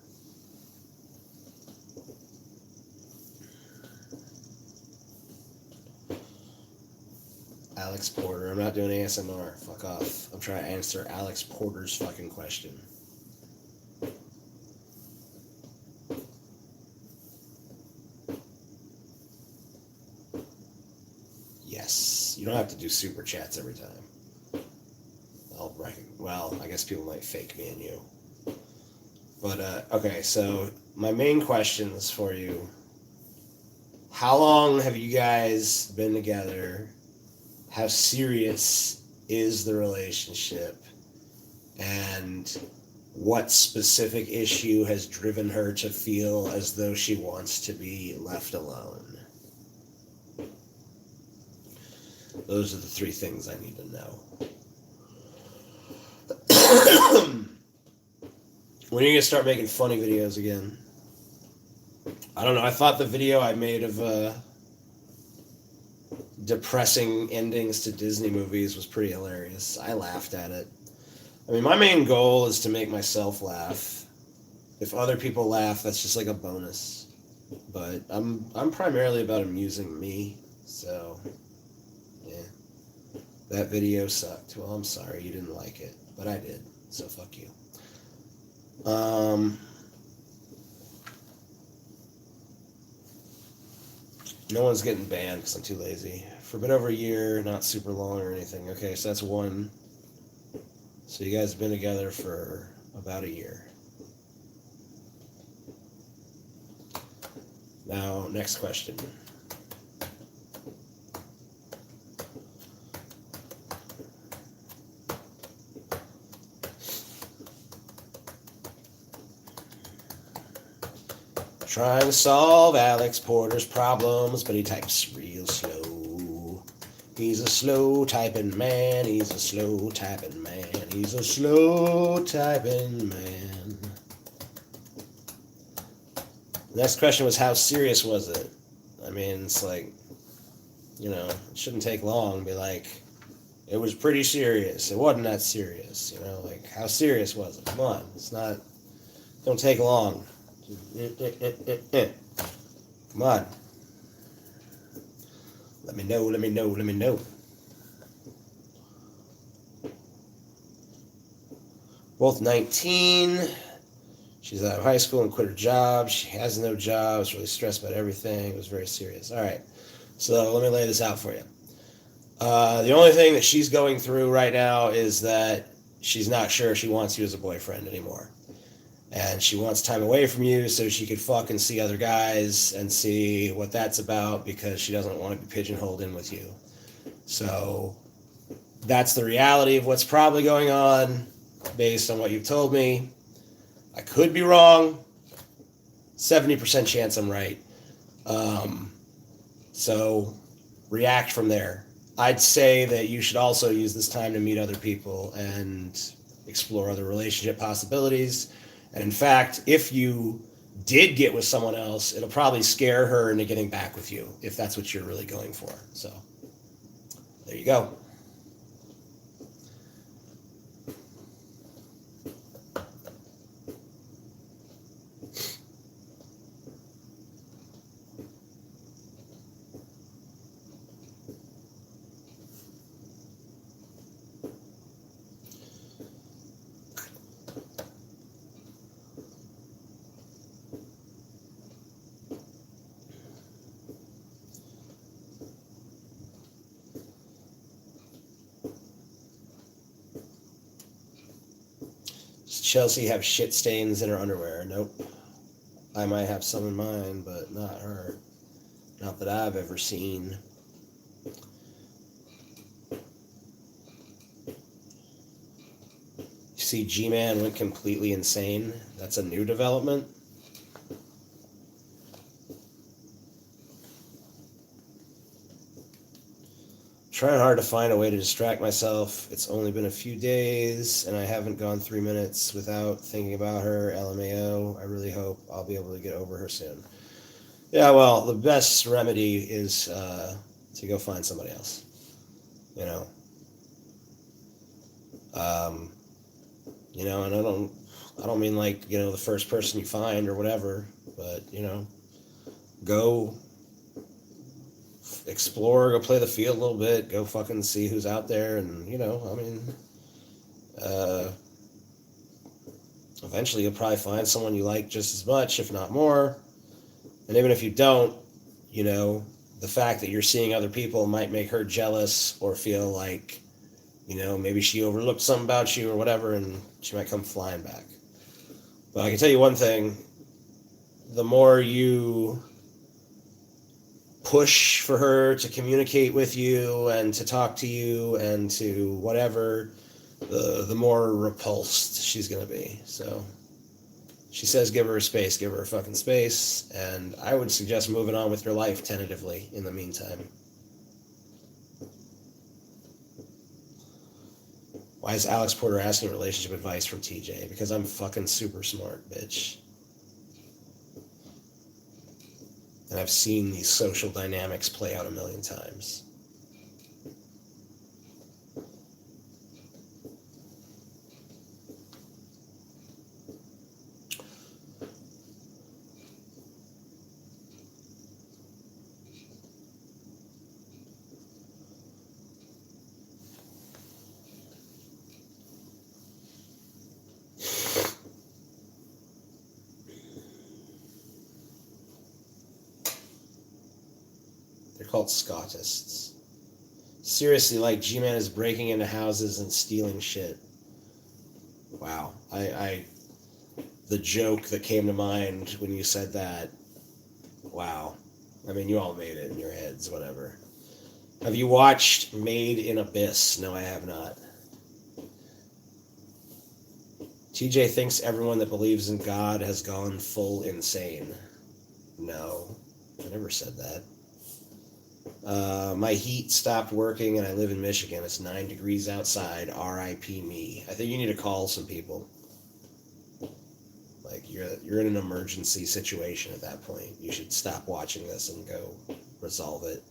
Alex Porter. I'm not doing ASMR. Fuck off. I'm trying to answer Alex Porter's fucking question. Yes. You don't have to do super chats every time. Well, I guess people might fake me and you. But, okay, so my main questions for you. How long have you guys been together? How serious is the relationship? And what specific issue has driven her to feel as though she wants to be left alone? Those are the 3 things I need to know. When are you going to start making funny videos again? I don't know. I thought the video I made of depressing endings to Disney movies was pretty hilarious. I laughed at it. I mean, my main goal is to make myself laugh. If other people laugh, that's just like a bonus. But I'm primarily about amusing me, so yeah. That video sucked. Well, I'm sorry you didn't like it, but I did, so fuck you. No one's getting banned because I'm too lazy. For a bit over a year, not super long or anything. Okay, so that's 1. So you guys have been together for about a year. Now, next question. Trying to solve Alex Porter's problems, but he types real slow. He's a slow typing man. He's a slow typing man. He's a slow typing man. The next question was, how serious was it? I mean, it's like, you know, it shouldn't take long. Be like, it was pretty serious. It wasn't that serious, you know, like, how serious was it? Come on, it's not, don't take long. Come on. Let me know, let me know, let me know. Both 19. She's out of high school and quit her job. She has no job. Is really stressed about everything. It was very serious. All right. So let me lay this out for you. The only thing that she's going through right now is that she's not sure she wants you as a boyfriend anymore. And she wants time away from you so she could fucking see other guys and see what that's about, because she doesn't want to be pigeonholed in with you. So that's the reality of what's probably going on based on what you've told me. I could be wrong. 70% chance I'm right. So react from there. I'd say that you should also use this time to meet other people and explore other relationship possibilities. And in fact, if you did get with someone else, it'll probably scare her into getting back with you, if that's what you're really going for. So there you go. Does Chelsea have shit stains in her underwear? Nope. I might have some in mine, but not her. Not that I've ever seen. You see, G-Man went completely insane. That's a new development. Trying hard to find a way to distract myself. It's only been a few days, and I haven't gone 3 minutes without thinking about her. LMAO. I really hope I'll be able to get over her soon. Yeah, well, the best remedy is to go find somebody else. You know. You know, and I don't mean like, you know, the first person you find or whatever, but, you know, go explore, go play the field a little bit, go fucking see who's out there, and, you know, I mean, eventually you'll probably find someone you like just as much, if not more. And even if you don't, you know, the fact that you're seeing other people might make her jealous or feel like, you know, maybe she overlooked something about you or whatever, and she might come flying back. But I can tell you one thing, the more you push for her to communicate with you and to talk to you and to whatever, the more repulsed she's going to be. So she says give her a space, give her a fucking space, and I would suggest moving on with your life tentatively in the meantime. Why is Alex Porter asking relationship advice from TJ? Because I'm fucking super smart, bitch. And I've seen these social dynamics play out a million times. They're called Scottists. Seriously, like G-Man is breaking into houses and stealing shit. Wow. The joke that came to mind when you said that, wow. I mean, you all made it in your heads, whatever. Have you watched Made in Abyss? No, I have not. TJ thinks everyone that believes in God has gone full insane. No, I never said that. My heat stopped working and I live in Michigan. It's 9 degrees outside. R.I.P. me. I think you need to call some people. Like, you're in an emergency situation at that point. You should stop watching this and go resolve it.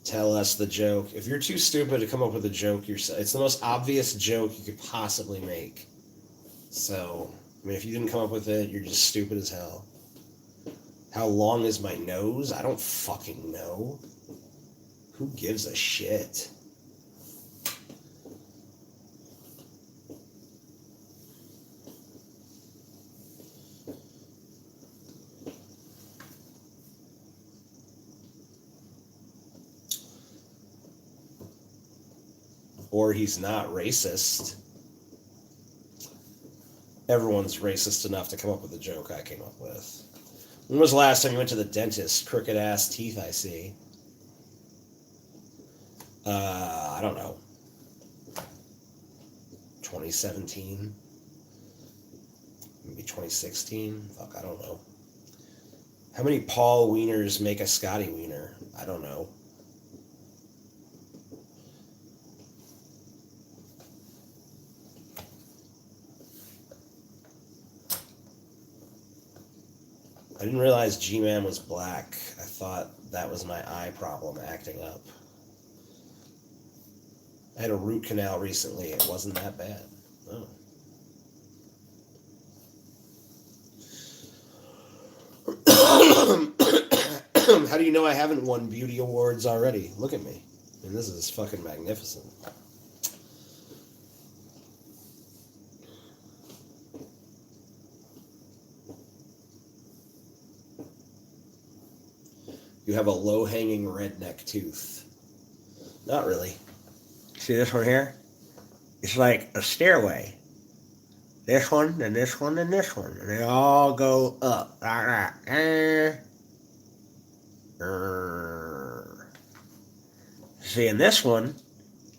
Tell us the joke. If you're too stupid to come up with a joke yourself, it's the most obvious joke you could possibly make. So, I mean, if you didn't come up with it, you're just stupid as hell. How long is my nose? I don't fucking know. Who gives a shit? Or he's not racist. Everyone's racist enough to come up with a joke I came up with. When was the last time you went to the dentist? Crooked ass teeth, I see. I don't know. 2017? Maybe 2016? Fuck, I don't know. How many Paul Wieners make a Scotty Wiener? I don't know. I didn't realize G-Man was black. I thought that was my eye problem acting up. I had a root canal recently. It wasn't that bad. Oh. How do you know I haven't won beauty awards already? Look at me. I mean, this is fucking magnificent. You have a low-hanging redneck tooth. Not really. See this one here? It's like a stairway. This one, and this one, and this one. And they all go up. Like that. See, and this one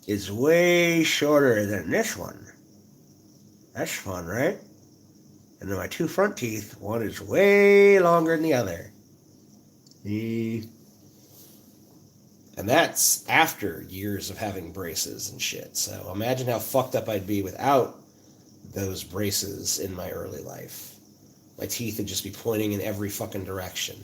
is way shorter than this one. That's fun, right? And then my two front teeth, one is way longer than the other. And that's after years of having braces and shit. So imagine how fucked up I'd be without those braces in my early life. My teeth would just be pointing in every fucking direction.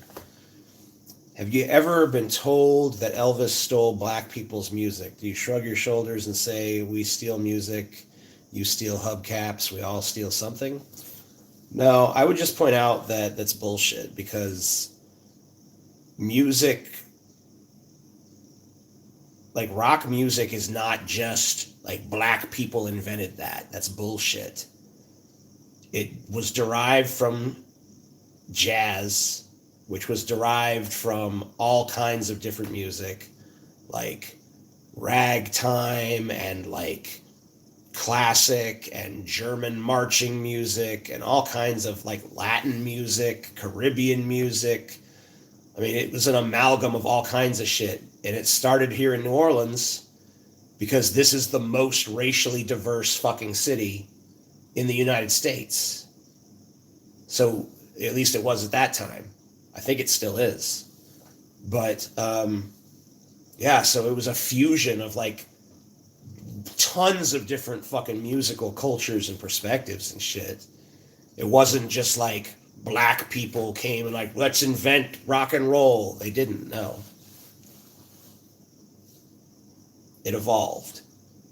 Have you ever been told that Elvis stole black people's music? Do you shrug your shoulders and say, we steal music, you steal hubcaps, we all steal something? No, I would just point out that that's bullshit, because music, like rock music, is not just like black people invented that. That's bullshit. It was derived from jazz, which was derived from all kinds of different music, like ragtime and like classic and German marching music and all kinds of like Latin music, Caribbean music. I mean, it was an amalgam of all kinds of shit. And it started here in New Orleans, because this is the most racially diverse fucking city in the United States. So at least it was at that time. I think it still is. But yeah, so it was a fusion of like tons of different fucking musical cultures and perspectives and shit. It wasn't just like black people came and like, let's invent rock and roll. They didn't, no. It evolved.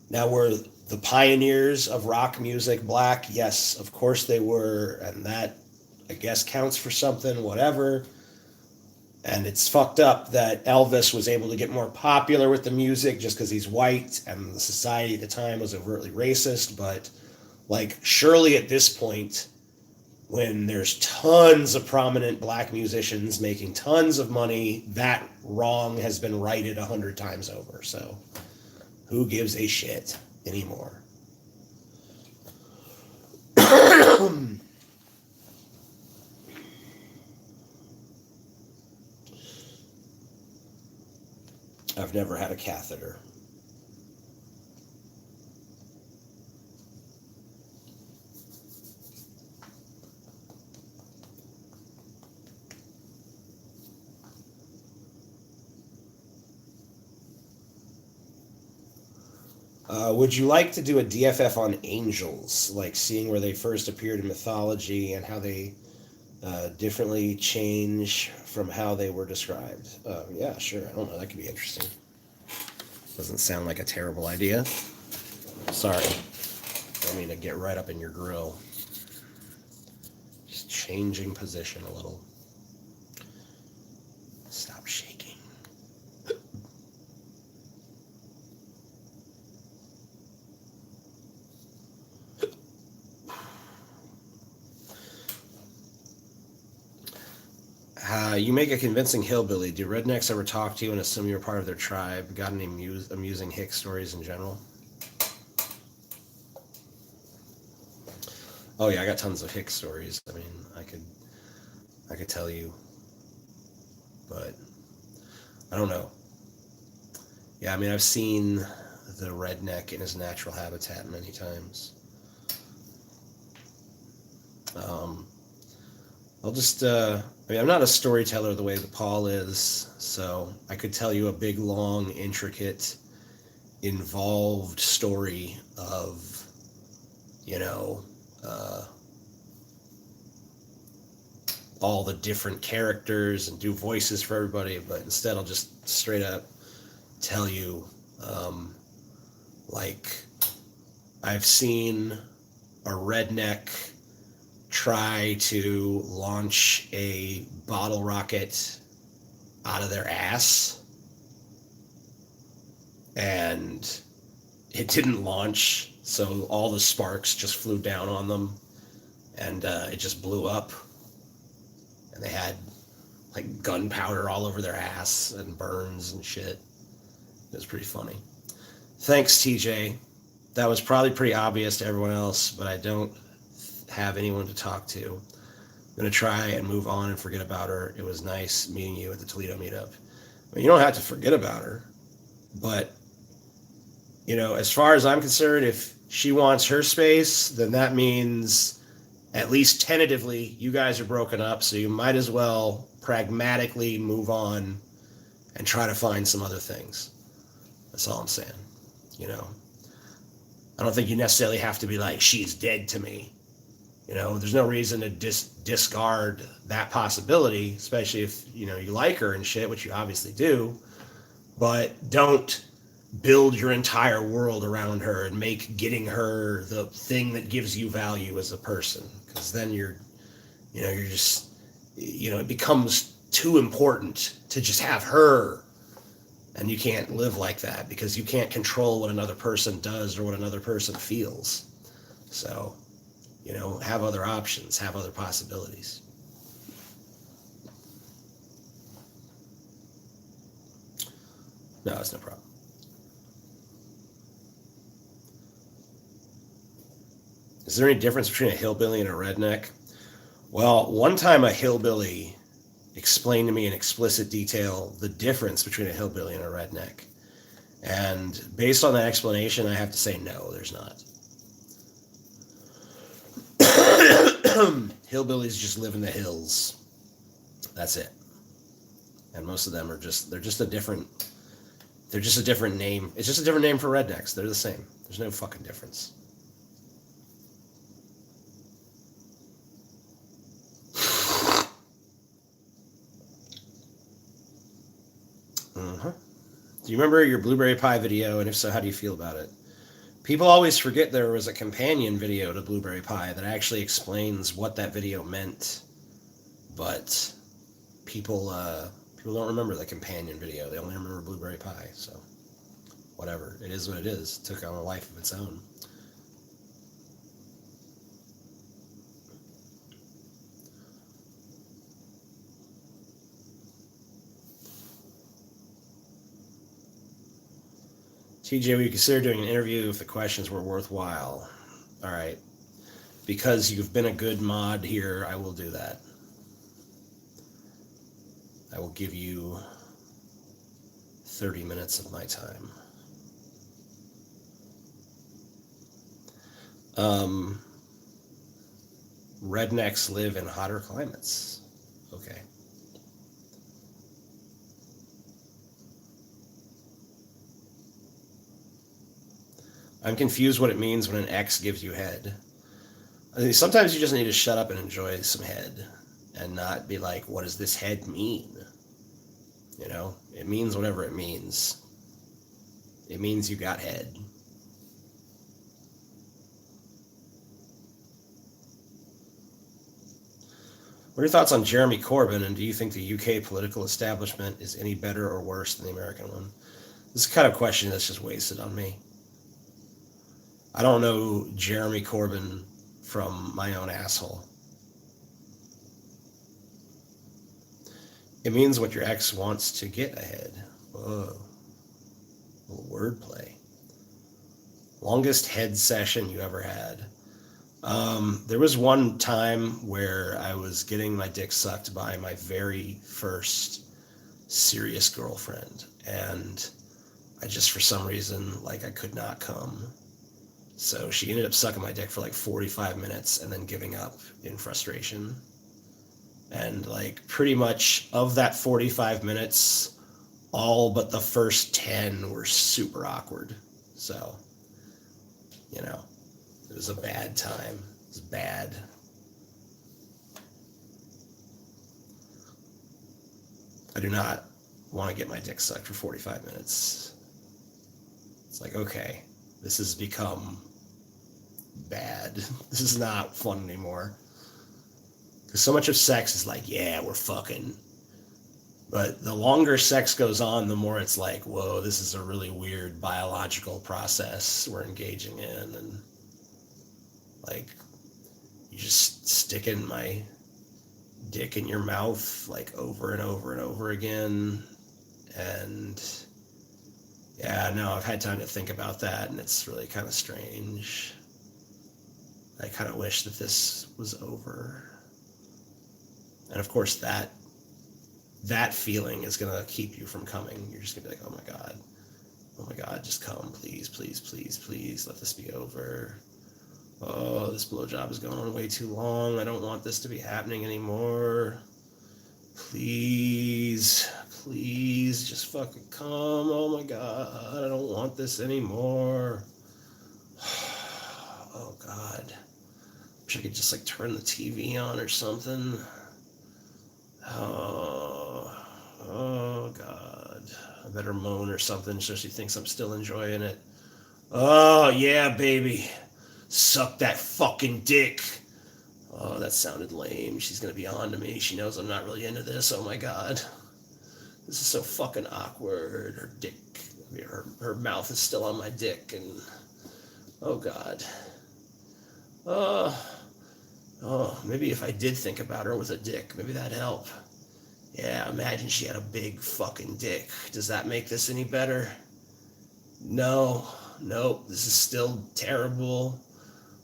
Now, were the pioneers of rock music black? Yes, of course they were, and that, I guess, counts for something, whatever. And it's fucked up that Elvis was able to get more popular with the music just because he's white, and the society at the time was overtly racist. But, like, surely at this point, when there's tons of prominent black musicians making tons of money, that wrong has been righted 100 times over. So who gives a shit anymore? I've never had a catheter. Would you like to do a DFF on angels, like seeing where they first appeared in mythology and how they differently change from how they were described? Yeah, sure. I don't know. That could be interesting. Doesn't sound like a terrible idea. Sorry. I mean to get right up in your grill. Just changing position a little. Stop shaking. You make a convincing hillbilly. Do rednecks ever talk to you and assume you're part of their tribe? Got any amusing hick stories in general? Oh yeah, I got tons of hick stories. I mean, I could tell you, but I don't know. Yeah, I mean, I've seen the redneck in his natural habitat many times. I'll just, I mean, I'm not a storyteller the way that Paul is, so I could tell you a big, long, intricate, involved story of, you know, all the different characters and do voices for everybody, but instead I'll just straight up tell you, like, I've seen a redneck try to launch a bottle rocket out of their ass, and it didn't launch, so all the sparks just flew down on them, and it just blew up, and they had like gunpowder all over their ass and burns and shit. It was pretty funny. Thanks, TJ. That was probably pretty obvious to everyone else, but I don't have anyone to talk to. I'm going to try and move on and forget about her. It was nice meeting you at the Toledo meetup. I mean, you don't have to forget about her, but, you know, as far as I'm concerned, if she wants her space, then that means, at least tentatively, you guys are broken up, so you might as well pragmatically move on and try to find some other things. That's all I'm saying, you know. I don't think you necessarily have to be like, she's dead to me. You know, there's no reason to discard that possibility, especially if, you know, you like her and shit, which you obviously do. But don't build your entire world around her and make getting her the thing that gives you value as a person. Because then you're just, you know, it becomes too important to just have her. And you can't live like that because you can't control what another person does or what another person feels. So, you know, have other options, have other possibilities. No, it's no problem. Is there any difference between a hillbilly and a redneck? Well, one time a hillbilly explained to me in explicit detail the difference between a hillbilly and a redneck. And based on that explanation, I have to say no, there's not. Hillbillies just live in the hills. That's it. And most of them are they're just a different name. It's just a different name for rednecks. They're the same. There's no fucking difference. Do you remember your blueberry pie video? And if so, how do you feel about it? People always forget there was a companion video to blueberry pie that actually explains what that video meant. But people don't remember the companion video. They only remember blueberry pie. So whatever. It is what it is. It took on a life of its own. TJ, would you consider doing an interview if the questions were worthwhile? All right. Because you've been a good mod here, I will do that. I will give you 30 minutes of my time. Rednecks live in hotter climates. Okay. I'm confused what it means when an X gives you head. I mean, sometimes you just need to shut up and enjoy some head and not be like, what does this head mean? You know, it means whatever it means. It means you got head. What are your thoughts on Jeremy Corbyn, and do you think the UK political establishment is any better or worse than the American one? This is the kind of question that's just wasted on me. I don't know Jeremy Corbyn from my own asshole. It means what your ex wants to get ahead. Whoa. A little wordplay. Longest head session you ever had. There was one time where I was getting my dick sucked by my very first serious girlfriend. And I just, for some reason, like, I could not come. So she ended up sucking my dick for like 45 minutes and then giving up in frustration. And like pretty much of that 45 minutes, all but the first 10 were super awkward. So, you know, it was a bad time. It was bad. I do not want to get my dick sucked for 45 minutes. It's like, okay, this has become bad. This is not fun anymore. Because so much of sex is like, yeah, we're fucking. But the longer sex goes on, the more it's like, whoa, this is a really weird biological process we're engaging in. And like, you just sticking my dick in your mouth like over and over and over again. And yeah, no, I've had time to think about that, and it's really kind of strange. I kind of wish that this was over. And of course, that feeling is going to keep you from coming. You're just going to be like, oh my God, just come, please, please, please, please, let this be over. Oh, this blowjob is going on way too long. I don't want this to be happening anymore. Please, please, just fucking come. Oh my God, I don't want this anymore. Oh God. Wish I could just like turn the TV on or something. Oh God. I better moan or something so she thinks I'm still enjoying it. Oh yeah, baby. Suck that fucking dick. Oh, that sounded lame. She's gonna be on to me. She knows I'm not really into this. Oh my God. This is so fucking awkward. Her dick, I mean, her mouth is still on my dick, and oh God. Oh, maybe if I did think about her with a dick, maybe that'd help. Yeah, imagine she had a big fucking dick. Does that make this any better? No, nope, this is still terrible.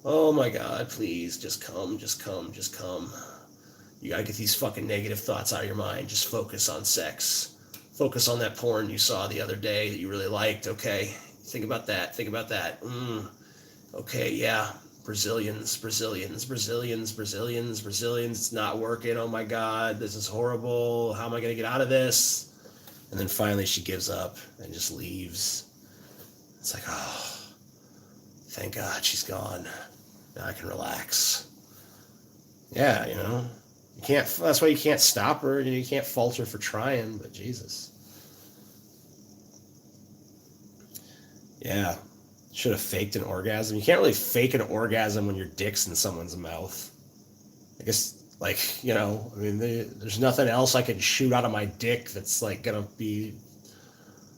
Oh my God, please, just come, just come, just come. You gotta get these fucking negative thoughts out of your mind. Just focus on sex. Focus on that porn you saw the other day that you really liked. Okay, think about that. Think about that. Okay, yeah. Brazilians. It's not working. Oh my God, this is horrible. How am I going to get out of this? And then finally she gives up and just leaves. It's like, oh, thank God she's gone. Now I can relax. Yeah, you know, you can't. That's why you can't stop her. You can't fault her for trying. But Jesus, yeah, should have faked an orgasm. You can't really fake an orgasm when your dick's in someone's mouth. I guess, like, you know, I mean, there's nothing else I can shoot out of my dick that's like gonna be.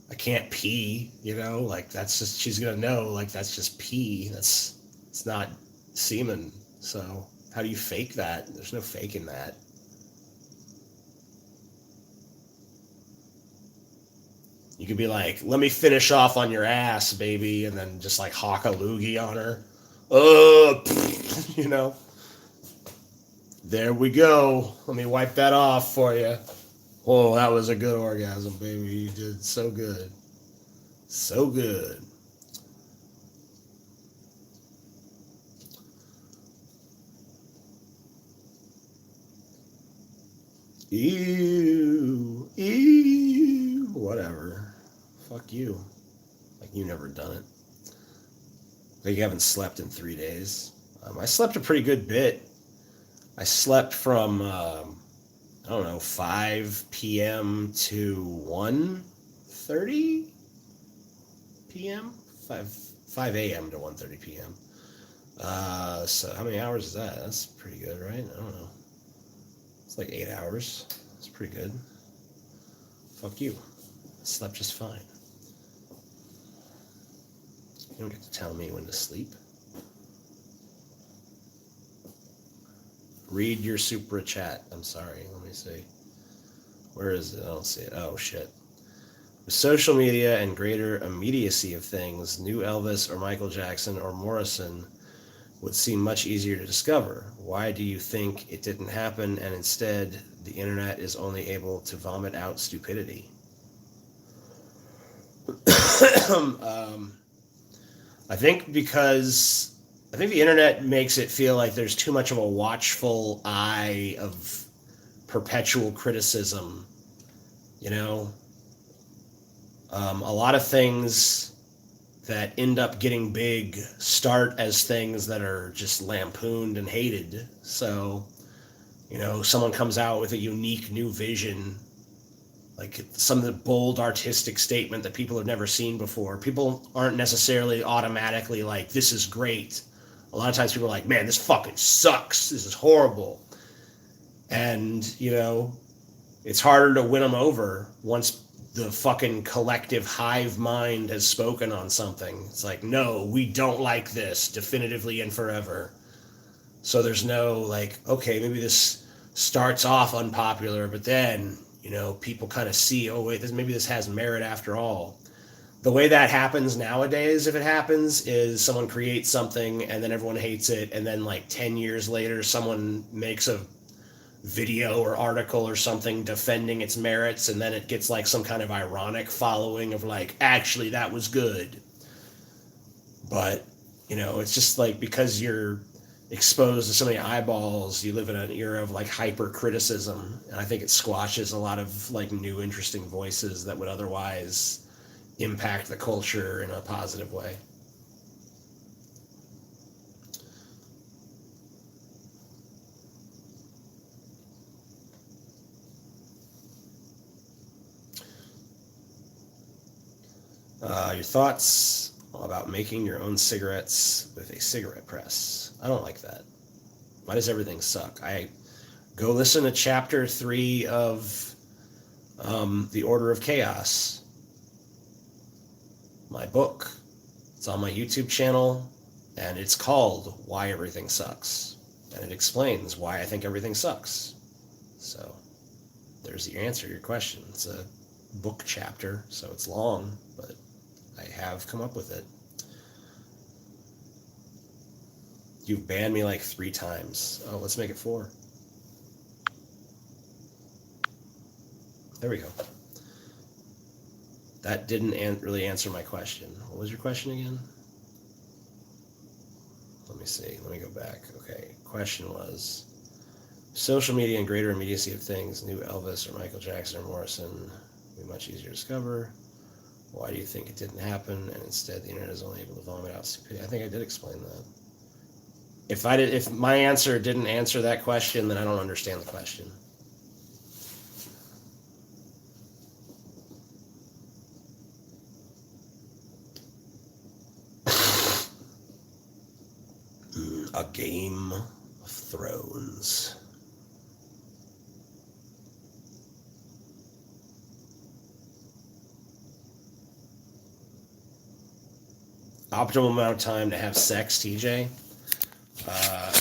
I can't pee. You know, like that's just she's gonna know. Like that's just pee. It's not semen. So. How do you fake that? There's no faking that. You could be like, let me finish off on your ass, baby, and then just like hawk a loogie on her. You know. There we go. Let me wipe that off for you. Oh, that was a good orgasm, baby. You did so good. So good. Ew, whatever. Fuck you. Like you never done it. Like you haven't slept in 3 days. I slept a pretty good bit. I slept from, I don't know, 5 p.m. to 1:30 p.m.? 5 a.m. to 1:30 p.m. So how many hours is that? That's pretty good, right? I don't know. It's like 8 hours. It's pretty good. Fuck you. I slept just fine. You don't get to tell me when to sleep. Read your super chat. I'm sorry. Let me see. Where is it? I don't see it. Oh, shit. With social media and greater immediacy of things, new Elvis or Michael Jackson or Morrison would seem much easier to discover. Why do you think it didn't happen and instead the internet is only able to vomit out stupidity? I think the internet makes it feel like there's too much of a watchful eye of perpetual criticism. You know, a lot of things that end up getting big start as things that are just lampooned and hated. So, you know, someone comes out with a unique new vision, like some bold artistic statement that people have never seen before. People aren't necessarily automatically like, this is great. A lot of times people are like, man, this fucking sucks. This is horrible. And, you know, it's harder to win them over once the fucking collective hive mind has spoken on something. It's like, no, we don't like this definitively and forever. So there's no like, okay, maybe this starts off unpopular, but then, you know, people kind of see, oh wait, maybe this has merit after all. The way that happens nowadays, if it happens, is someone creates something and then everyone hates it, and then like 10 years later someone makes a video or article or something defending its merits, and then it gets like some kind of ironic following of like, actually that was good. But, you know, it's just like because you're exposed to so many eyeballs, you live in an era of like hyper criticism, and I think it squashes a lot of like new interesting voices that would otherwise impact the culture in a positive way. Your thoughts about making your own cigarettes with a cigarette press. I don't like that. Why does everything suck? I go listen to chapter 3 of The Order of Chaos, my book. It's on my YouTube channel, and it's called Why Everything Sucks. And it explains why I think everything sucks. So there's the answer to your question. It's a book chapter, so it's long, but I have come up with it. You've banned me like 3 times. Oh, let's make it 4. There we go. that didn't really answer my question. What was your question again? Let me see. Let me go back. Okay. Question was social media and greater immediacy of things. New Elvis or Michael Jackson or Morrison would be much easier to discover. Why do you think it didn't happen? And instead, the internet is only able to vomit out stupidity. I think I did explain that. If my answer didn't answer that question, then I don't understand the question. A Game of Thrones. Optimal amount of time to have sex, TJ?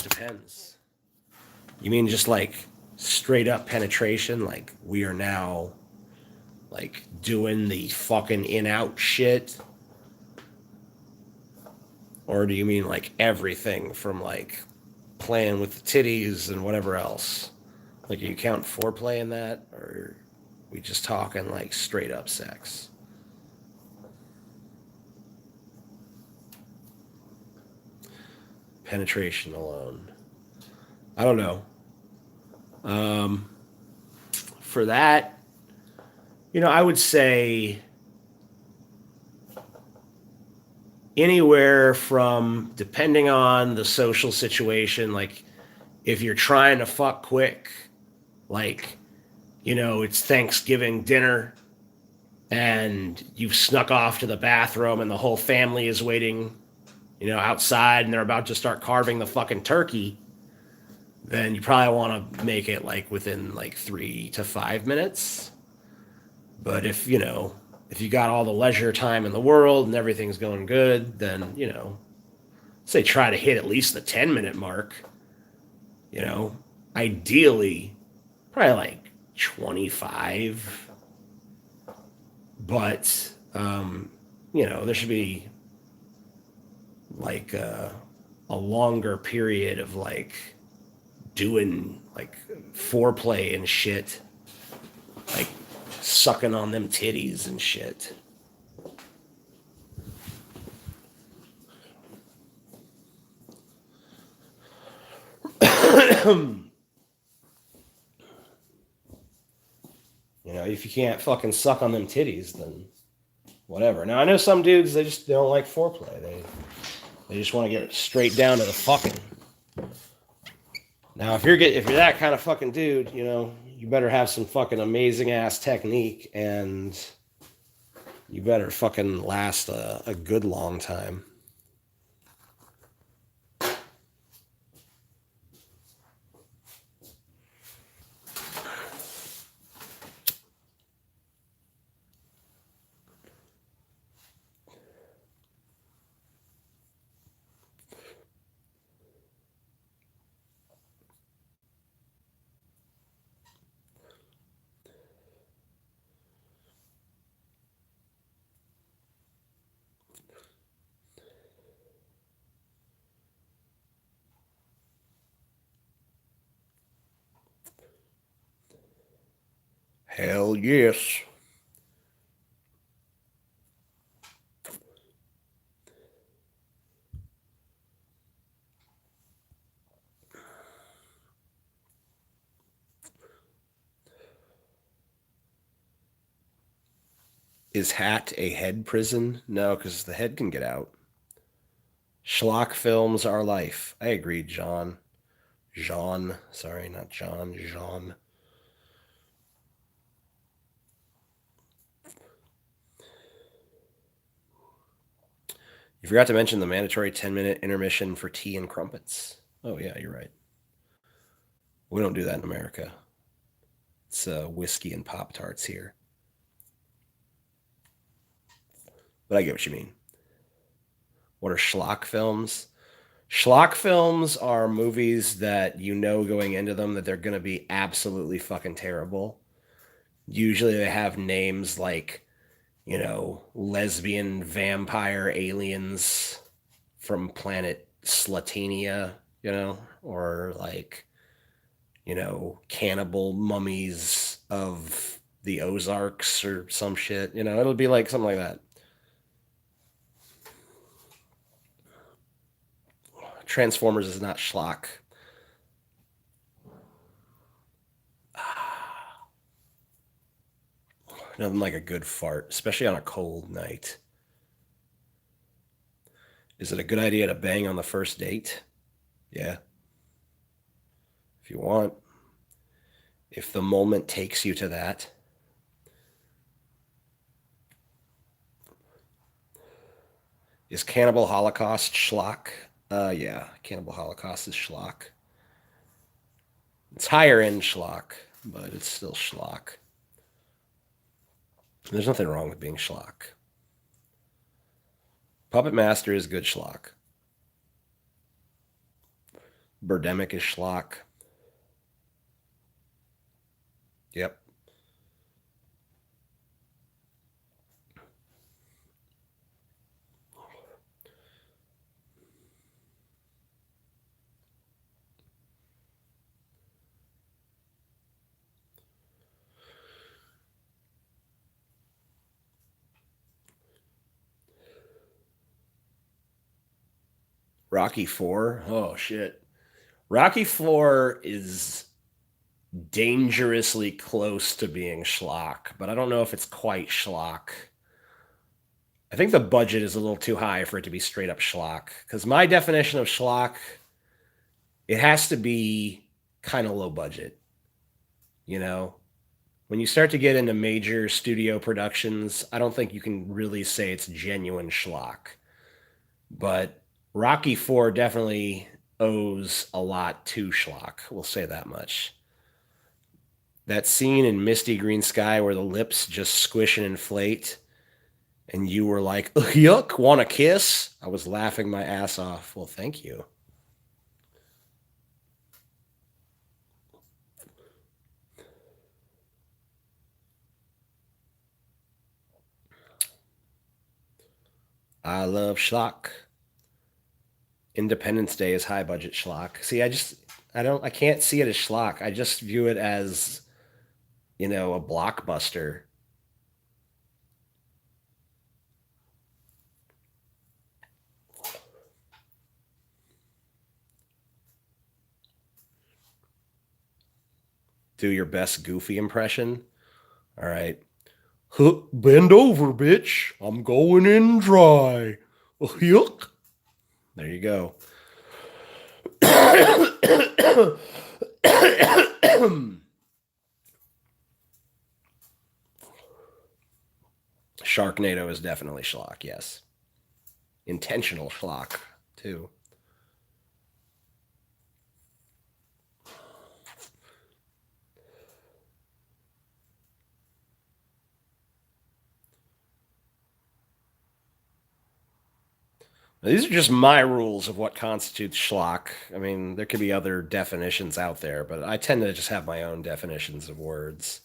Depends. You mean just like straight up penetration? Like we are now like doing the fucking in-out shit? Or do you mean like everything from like playing with the titties and whatever else? Like, are you count foreplay in that? Or are we just talking like straight up sex? Penetration alone. I don't know. For that, I would say anywhere from, depending on the social situation, like if you're trying to fuck quick, like, it's Thanksgiving dinner and you've snuck off to the bathroom and the whole family is waiting, outside and they're about to start carving the fucking turkey, then you probably want to make it like within like 3 to 5 minutes. But if you got all the leisure time in the world and everything's going good, then, say try to hit at least the 10-minute mark. Ideally, probably like 25. But, there should be like a longer period of like doing like foreplay and shit, like sucking on them titties and shit. If you can't fucking suck on them titties, then whatever. Now I know some dudes, they don't like foreplay. They just want to get straight down to the fucking. Now if you're that kind of fucking dude, you better have some fucking amazing ass technique, and you better fucking last a good long time. Hell yes. Is Hat a head prison? No, because the head can get out. Schlock films are life. I agree, John. Jean. Sorry, not John. Jean. You forgot to mention the mandatory 10-minute intermission for tea and crumpets. Oh, yeah, you're right. We don't do that in America. It's whiskey and Pop-Tarts here. But I get what you mean. What are schlock films? Schlock films are movies that going into them that they're going to be absolutely fucking terrible. Usually they have names like, lesbian vampire aliens from planet Slatania, or like, cannibal mummies of the Ozarks or some shit. You know, it'll be like something like that. Transformers is not schlock. Nothing like a good fart, especially on a cold night. Is it a good idea to bang on the first date? Yeah. If you want. If the moment takes you to that. Is Cannibal Holocaust schlock? Yeah. Cannibal Holocaust is schlock. It's higher end schlock, but it's still schlock. There's nothing wrong with being schlock. Puppet Master is good schlock. Birdemic is schlock. Yep. Rocky 4? Oh, shit. Rocky 4 is dangerously close to being schlock, but I don't know if it's quite schlock. I think the budget is a little too high for it to be straight up schlock. Because my definition of schlock, it has to be kind of low budget. You know? When you start to get into major studio productions, I don't think you can really say it's genuine schlock. But Rocky 4 definitely owes a lot to schlock. We'll say that much. That scene in Misty Green Sky where the lips just squish and inflate, and you were like, yuck, want a kiss? I was laughing my ass off. Well, thank you. I love schlock. Independence Day is high budget schlock. See, I can't see it as schlock. I just view it as, you know, a blockbuster. Do your best Goofy impression. All right. Huh, bend over, bitch. I'm going in dry. Yuck. There you go. Sharknado is definitely schlock, yes. Intentional schlock, too. These are just my rules of what constitutes schlock. I mean, there could be other definitions out there, but I tend to just have my own definitions of words.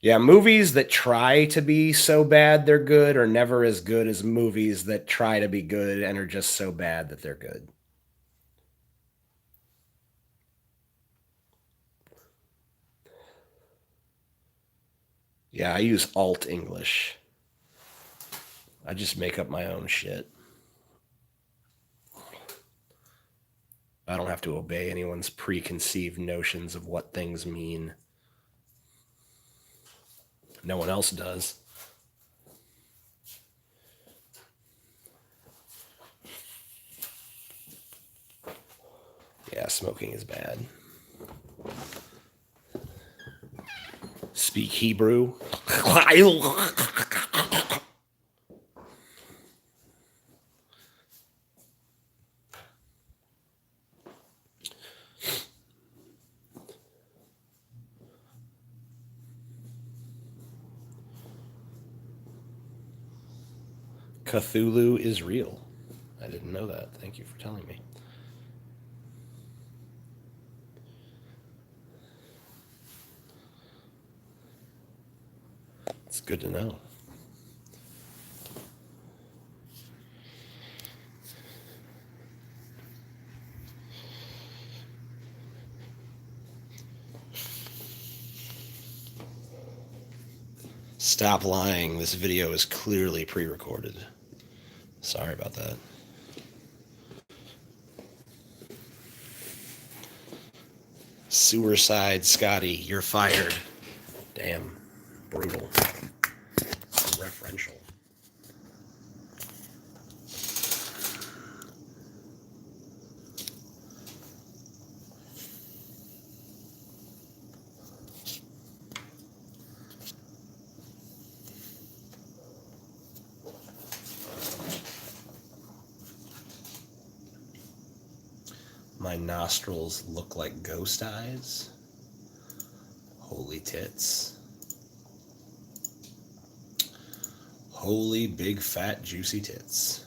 Yeah, movies that try to be so bad they're good are never as good as movies that try to be good and are just so bad that they're good. Yeah, I use alt English. I just make up my own shit. I don't have to obey anyone's preconceived notions of what things mean. No one else does. Yeah, smoking is bad. Speak Hebrew. Cthulhu is real. I didn't know that. Thank you for telling me. It's good to know. Stop lying. This video is clearly pre-recorded. Sorry about that. Sewerside Scotty, you're fired. Damn. Brutal. Referential. My nostrils look like ghost eyes. Holy tits. Holy big fat juicy tits.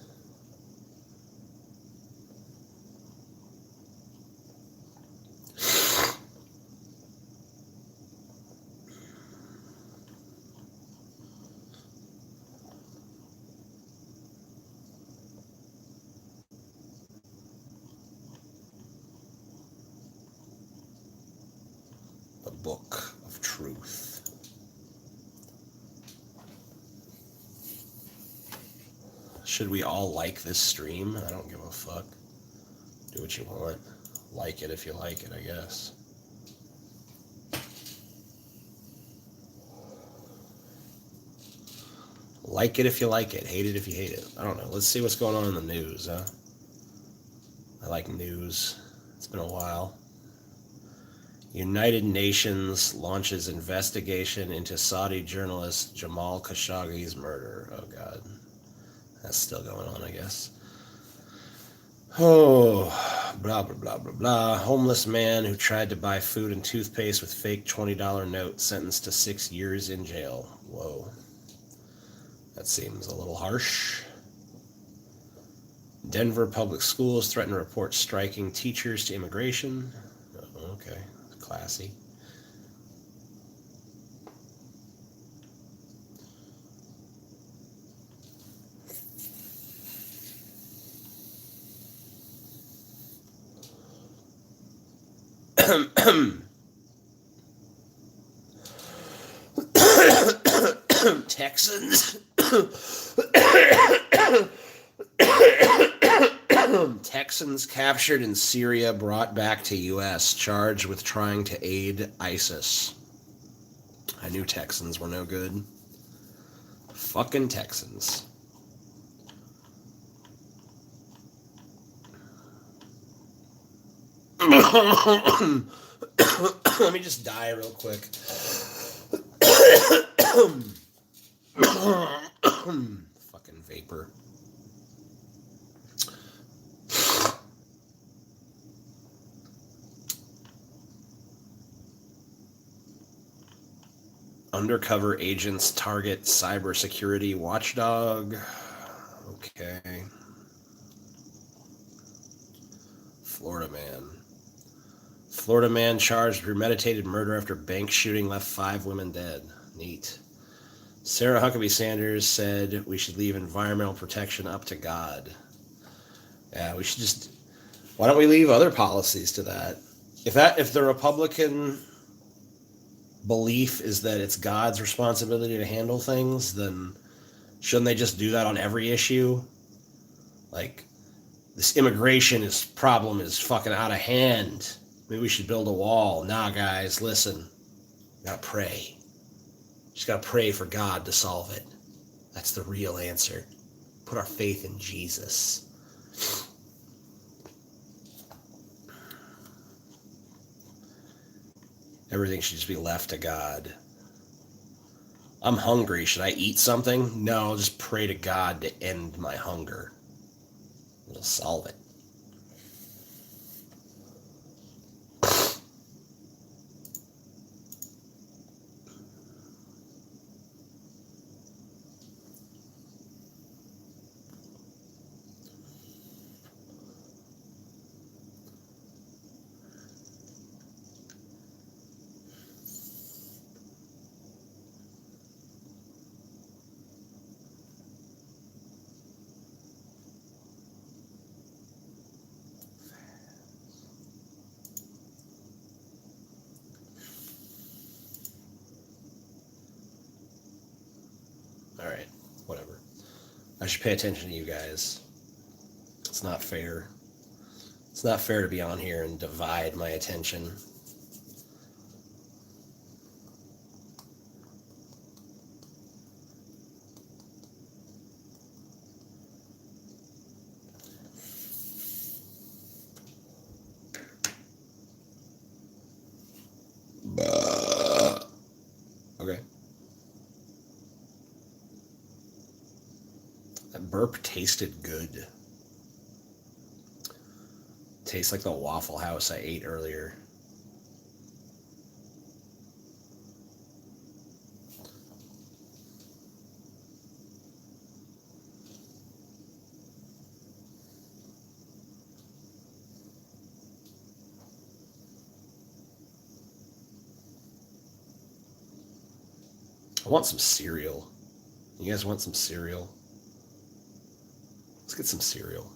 The book of truth. Should we all like this stream? I don't give a fuck. Do what you want. Like it if you like it, I guess. Like it if you like it. Hate it if you hate it. I don't know. Let's see what's going on in the news, huh? I like news. It's been a while. United Nations launches investigation into Saudi journalist Jamal Khashoggi's murder. Oh, God. That's still going on, I guess. Oh, blah, blah, blah, blah, blah. Homeless man who tried to buy food and toothpaste with fake $20 note sentenced to 6 years in jail. Whoa. That seems a little harsh. Denver public schools threaten to report striking teachers to immigration. Oh, okay. Classy. Texans. Texans captured in Syria brought back to U.S. charged with trying to aid ISIS. I knew Texans were no good. Fucking Texans. Let me just die real quick. Fucking vapor. Undercover agents target cybersecurity watchdog. Okay. Florida man. Florida man charged with premeditated murder after bank shooting left 5 women dead. Neat. Sarah Huckabee Sanders said we should leave environmental protection up to God. Yeah, we should just... Why don't we leave other policies to that? If the Republican belief is that it's God's responsibility to handle things, then shouldn't they just do that on every issue? Like, this immigration problem is fucking out of hand. Maybe we should build a wall. Nah, guys, listen. We gotta pray. Just gotta pray for God to solve it. That's the real answer. Put our faith in Jesus. Everything should just be left to God. I'm hungry. Should I eat something? No, just pray to God to end my hunger. It'll solve it. whatever. I should pay attention to you guys. It's not fair. It's not fair to be on here and divide my attention. Okay. That burp tasted good. Tastes like the Waffle House I ate earlier. I want some cereal. You guys want some cereal? Let's get some cereal.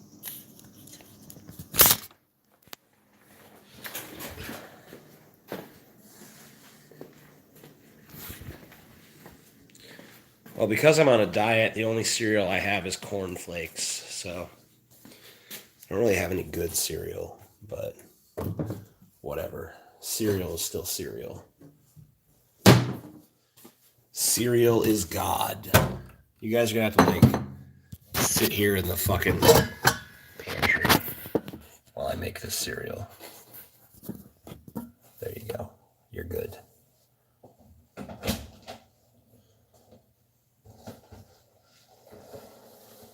Well, because I'm on a diet, the only cereal I have is Corn Flakes, so I don't really have any good cereal, but whatever. Cereal is still cereal. Cereal is God. You guys are going to have to, like, sit here in the fucking pantry while I make this cereal. There you go. You're good.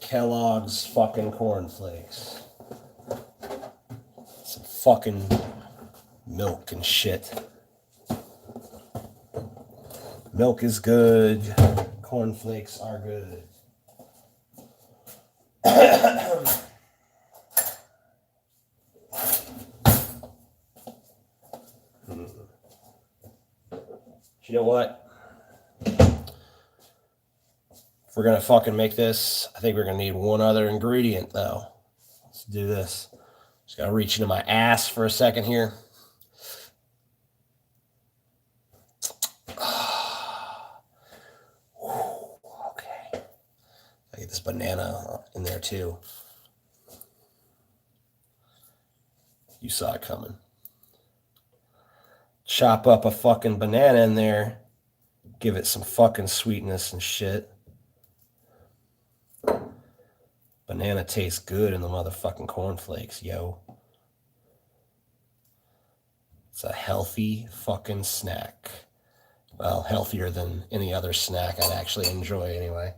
Kellogg's fucking cornflakes. Some fucking milk and shit. Milk is good. Cornflakes are good. You know what? If we're going to fucking make this, I think we're going to need one other ingredient, though. Let's do this. Just got to reach into my ass for a second here. Okay. I get this banana in there, too. You saw it coming. Chop up a fucking banana in there. Give it some fucking sweetness and shit. Banana tastes good in the motherfucking cornflakes, yo. It's a healthy fucking snack. Well, healthier than any other snack I'd actually enjoy anyway.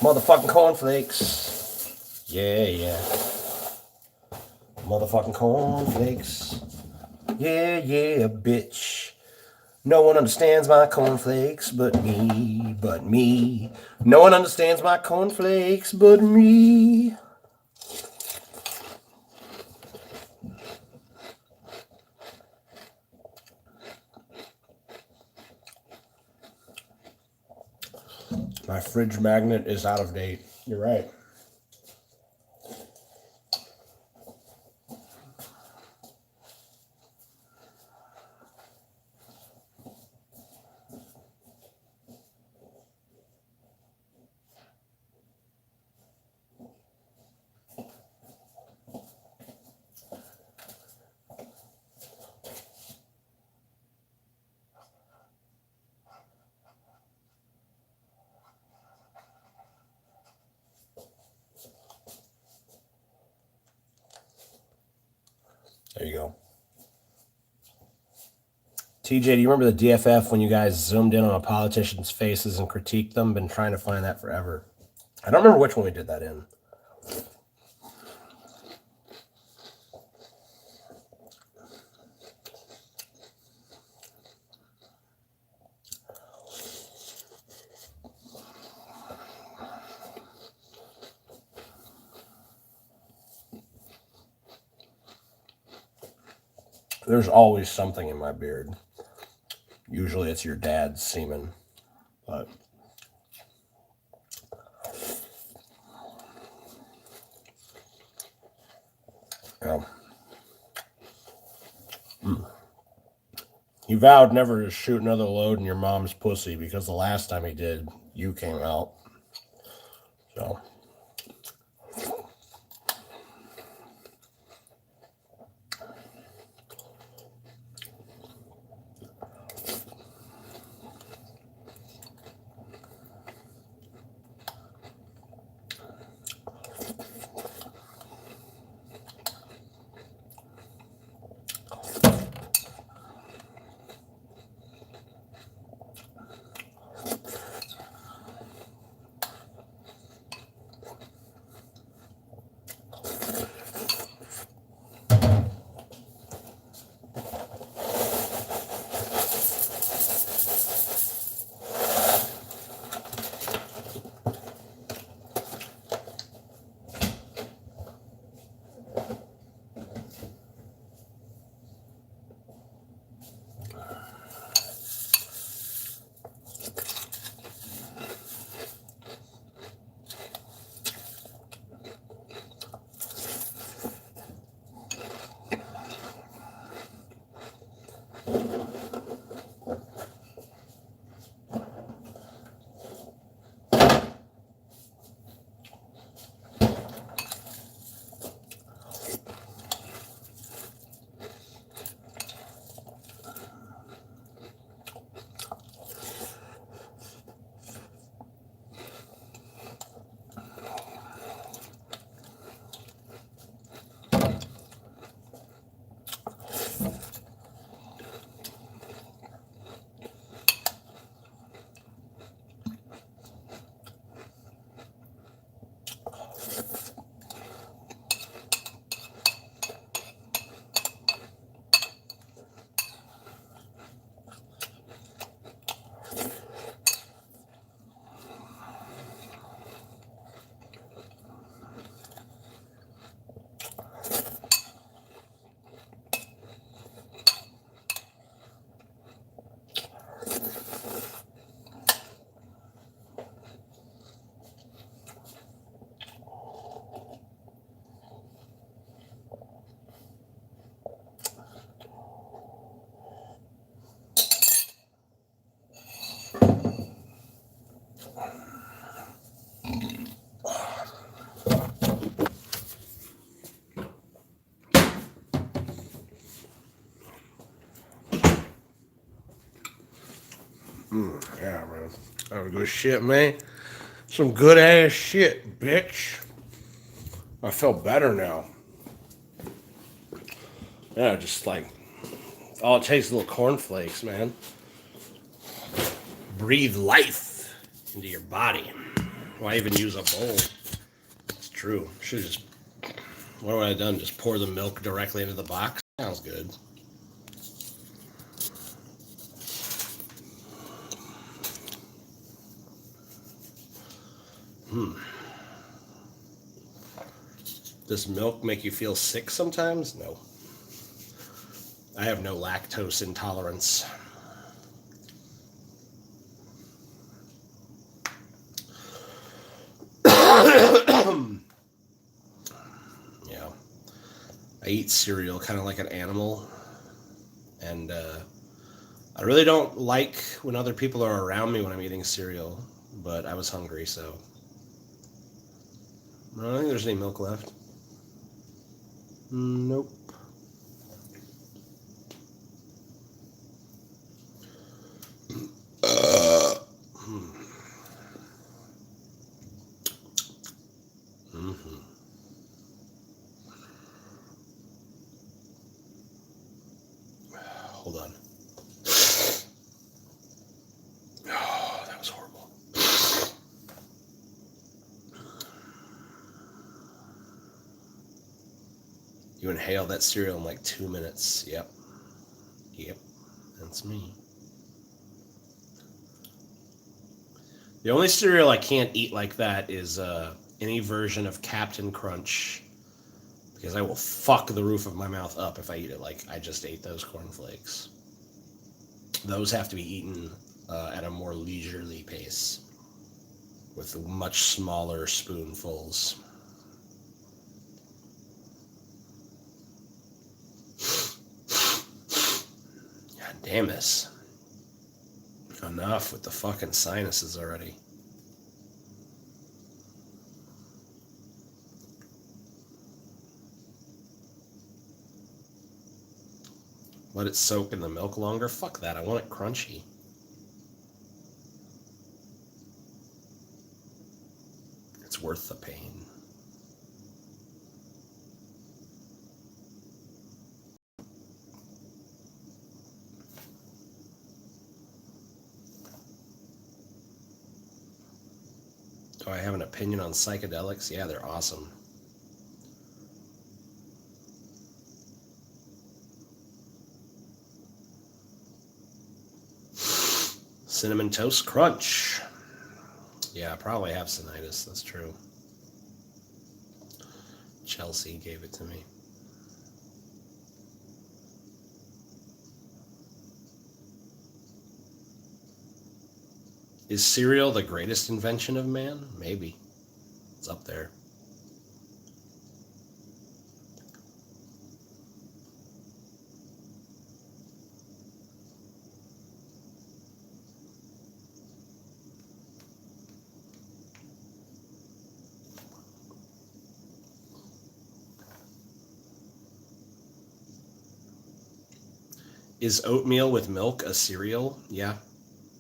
Motherfucking cornflakes. Yeah, yeah. Motherfucking cornflakes. Yeah, yeah, bitch. No one understands my cornflakes but me, but me. No one understands my cornflakes but me. My fridge magnet is out of date. You're right. There you go. TJ, do you remember the DFF when you guys zoomed in on a politician's faces and critiqued them? Been trying to find that forever. I don't remember which one we did that in. There's always something in my beard. Usually it's your dad's semen, but yeah. He vowed never to shoot another load in your mom's pussy because the last time he did, you came out. So. Yeah, man. That was good shit, man. Some good ass shit, bitch. I feel better now. Yeah, just like all it takes is little cornflakes, man. Breathe life into your body. Why even use a bowl? It's true. Should just. What would I have done? Just pour the milk directly into the box? Sounds good. Does milk make you feel sick sometimes? No. I have no lactose intolerance. Yeah. I eat cereal kind of like an animal. And I really don't like when other people are around me when I'm eating cereal. But I was hungry, so. I don't think there's any milk left. Nope. Hold on. Oh, that was horrible. You inhale that cereal in like 2 minutes. Yep. Yep. That's me. The only cereal I can't eat like that is any version of Captain Crunch. Because I will fuck the roof of my mouth up if I eat it like I just ate those cornflakes. Those have to be eaten at a more leisurely pace with much smaller spoonfuls. God damn this. Enough with the fucking sinuses already. Let it soak in the milk longer? Fuck that, I want it crunchy. It's worth the pain. Do I have an opinion on psychedelics? Yeah, they're awesome. Cinnamon Toast Crunch. Yeah, I probably have tinnitus. That's true. Chelsea gave it to me. Is cereal the greatest invention of man? Maybe. It's up there. Is oatmeal with milk a cereal? Yeah.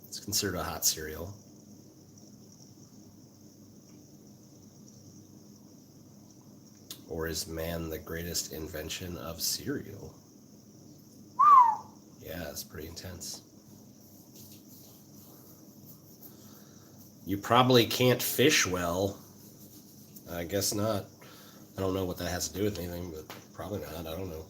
It's considered a hot cereal. Or is man the greatest invention of cereal? Yeah, it's pretty intense. You probably can't fish well. I guess not. I don't know what that has to do with anything, but probably not. I don't know.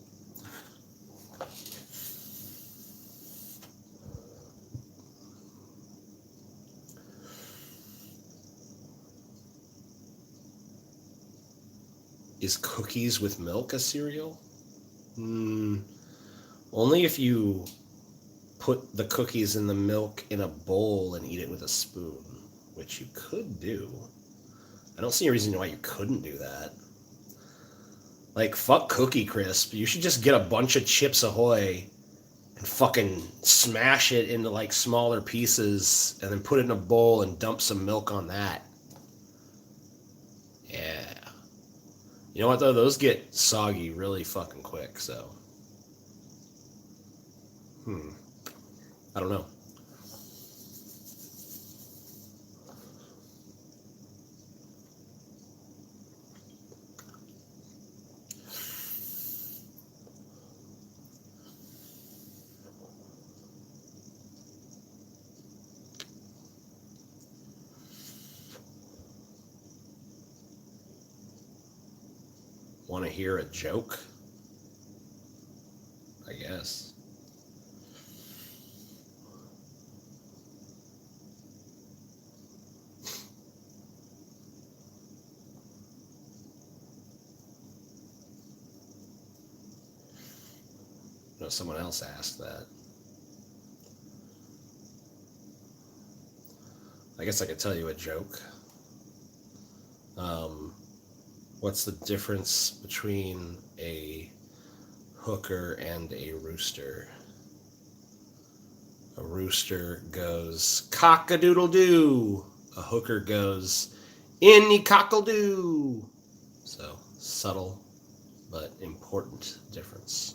Is cookies with milk a cereal? Only if you put the cookies in the milk in a bowl and eat it with a spoon, which you could do. I don't see a reason why you couldn't do that. Like, fuck Cookie Crisp. You should just get a bunch of Chips Ahoy and fucking smash it into, like, smaller pieces and then put it in a bowl and dump some milk on that. Yeah. You know what, though? Those get soggy really fucking quick, so. I don't know. Want to hear a joke? I guess. No, someone else asked that. I guess I could tell you a joke. What's the difference between a hooker and a rooster? A rooster goes cock-a-doodle-doo. A hooker goes in-y-cockle-doo. So, subtle but important difference.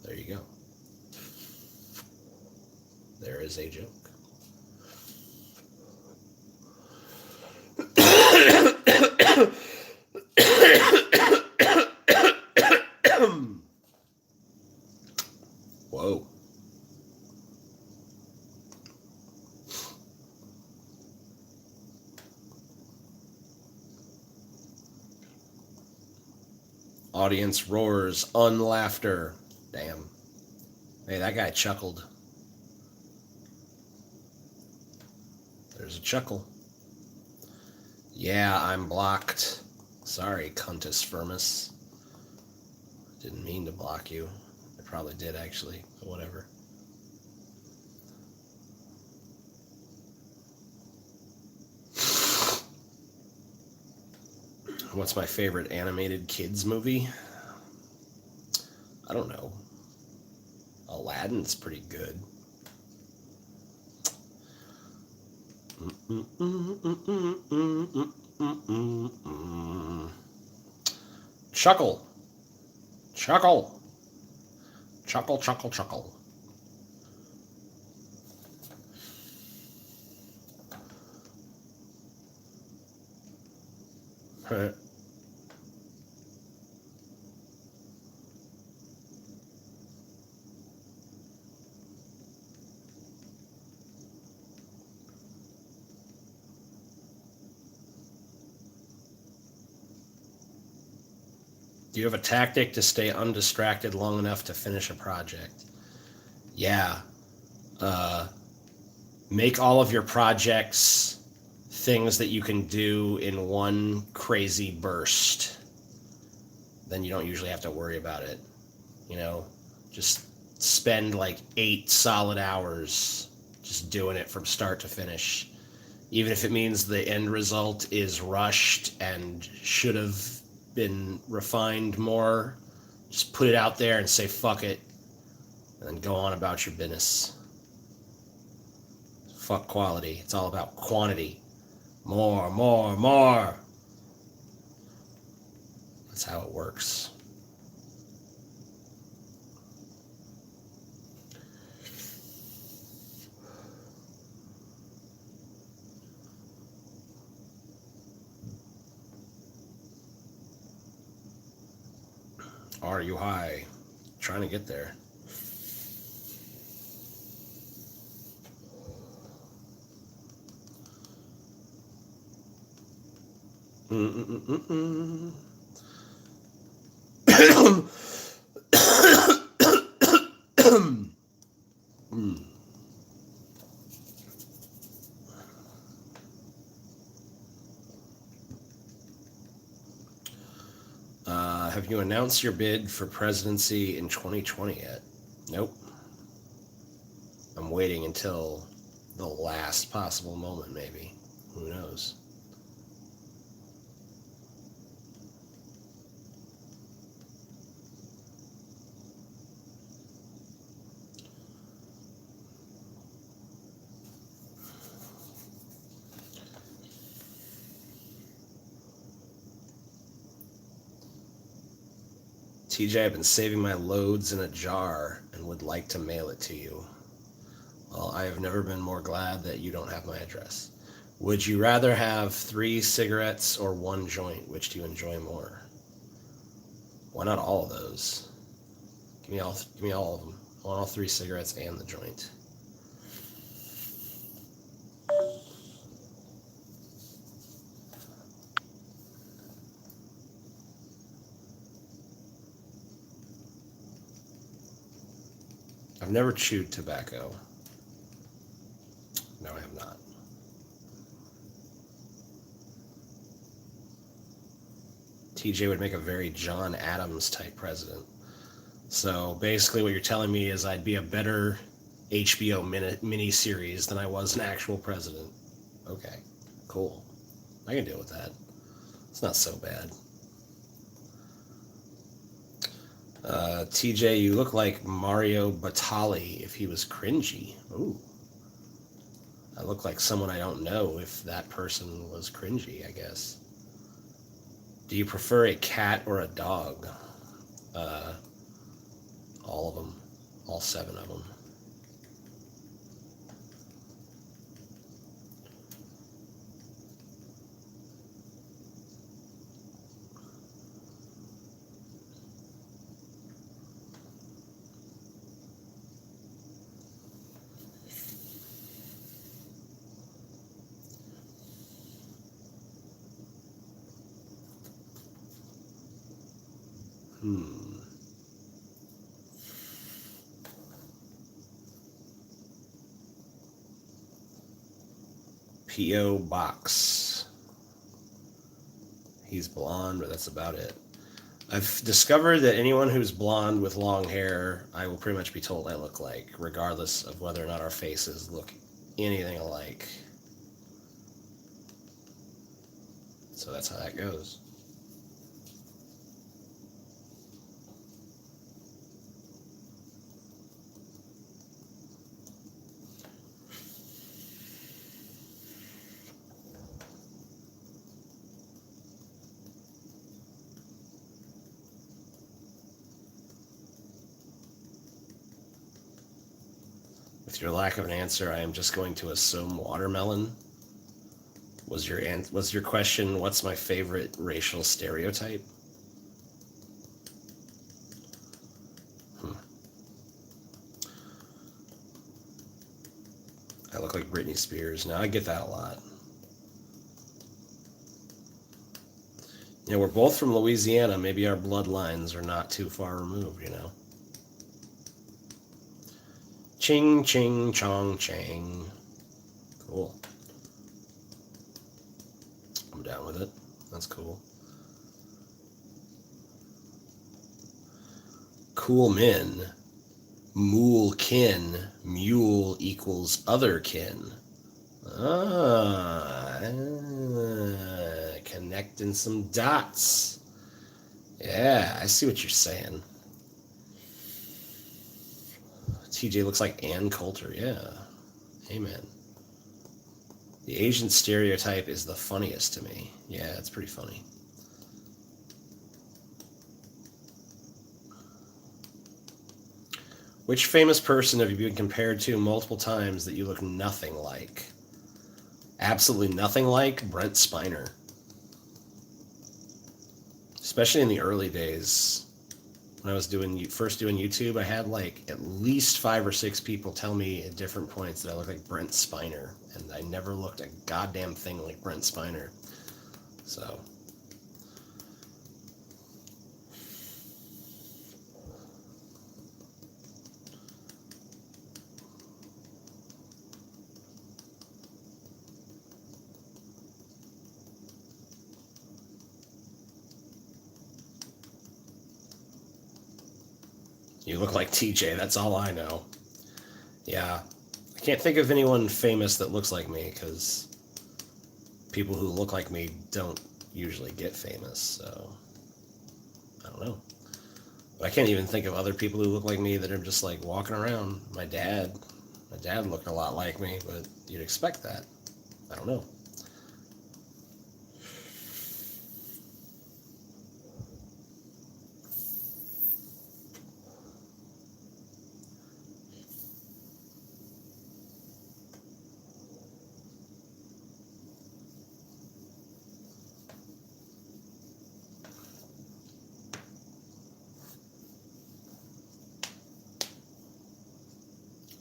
There you go. There is a joke. Whoa. Audience roars unlaughter. Damn. Hey, that guy chuckled. There's a chuckle. Yeah, I'm blocked. Sorry, Cuntus Firmus. Didn't mean to block you. I probably did, actually, but whatever. What's my favorite animated kids movie? I don't know. Aladdin's pretty good. Chuckle. Chuckle. Chuckle, chuckle, chuckle. Do you have a tactic to stay undistracted long enough to finish a project? Yeah. Make all of your projects things that you can do in one crazy burst. Then you don't usually have to worry about it. You know, just spend like 8 solid hours just doing it from start to finish. Even if it means the end result is rushed and should have been refined more, just put it out there and say fuck it, and then go on about your business. Fuck quality. It's all about quantity. More, more, more. That's how it works. Are you high? Trying to get there. Have you announced your bid for presidency in 2020 yet? Nope. I'm waiting until the last possible moment, maybe. Who knows? TJ, I've been saving my loads in a jar and would like to mail it to you. Well, I have never been more glad that you don't have my address. Would you rather have 3 cigarettes or 1 joint? Which do you enjoy more? Why not all of those? Give me all of them. I want all 3 cigarettes and the joint. I've never chewed tobacco. No, I have not. TJ would make a very John Adams type president. So basically what you're telling me is I'd be a better HBO mini-series than I was an actual president. Okay, cool. I can deal with that. It's not so bad. TJ, you look like Mario Batali if he was cringy. Ooh. I look like someone I don't know if that person was cringy, I guess. Do you prefer a cat or a dog? All of them. All 7 of them. P.O. Box. He's blonde, but that's about it. I've discovered that anyone who's blonde with long hair, I will pretty much be told I look like, regardless of whether or not our faces look anything alike. So that's how that goes. With your lack of an answer, I am just going to assume watermelon. Was your question, what's my favorite racial stereotype? I look like Britney Spears. Now, I get that a lot. You know, we're both from Louisiana. Maybe our bloodlines are not too far removed, you know? Ching, ching, chong, chang. Cool. I'm down with it. That's cool. Cool min. Mool kin. Mule equals other kin. Connecting some dots. Yeah, I see what you're saying. TJ looks like Ann Coulter. Yeah. Amen. The Asian stereotype is the funniest to me. Yeah, it's pretty funny. Which famous person have you been compared to multiple times that you look nothing like? Absolutely nothing like Brent Spiner. Especially in the early days. When I was first doing YouTube, I had like at least 5 or 6 people tell me at different points that I look like Brent Spiner, and I never looked a goddamn thing like Brent Spiner. So, you look like TJ, that's all I know. Yeah. I can't think of anyone famous that looks like me, because people who look like me don't usually get famous, so I don't know. But I can't even think of other people who look like me that are just like walking around. My dad looked a lot like me, but you'd expect that. I don't know.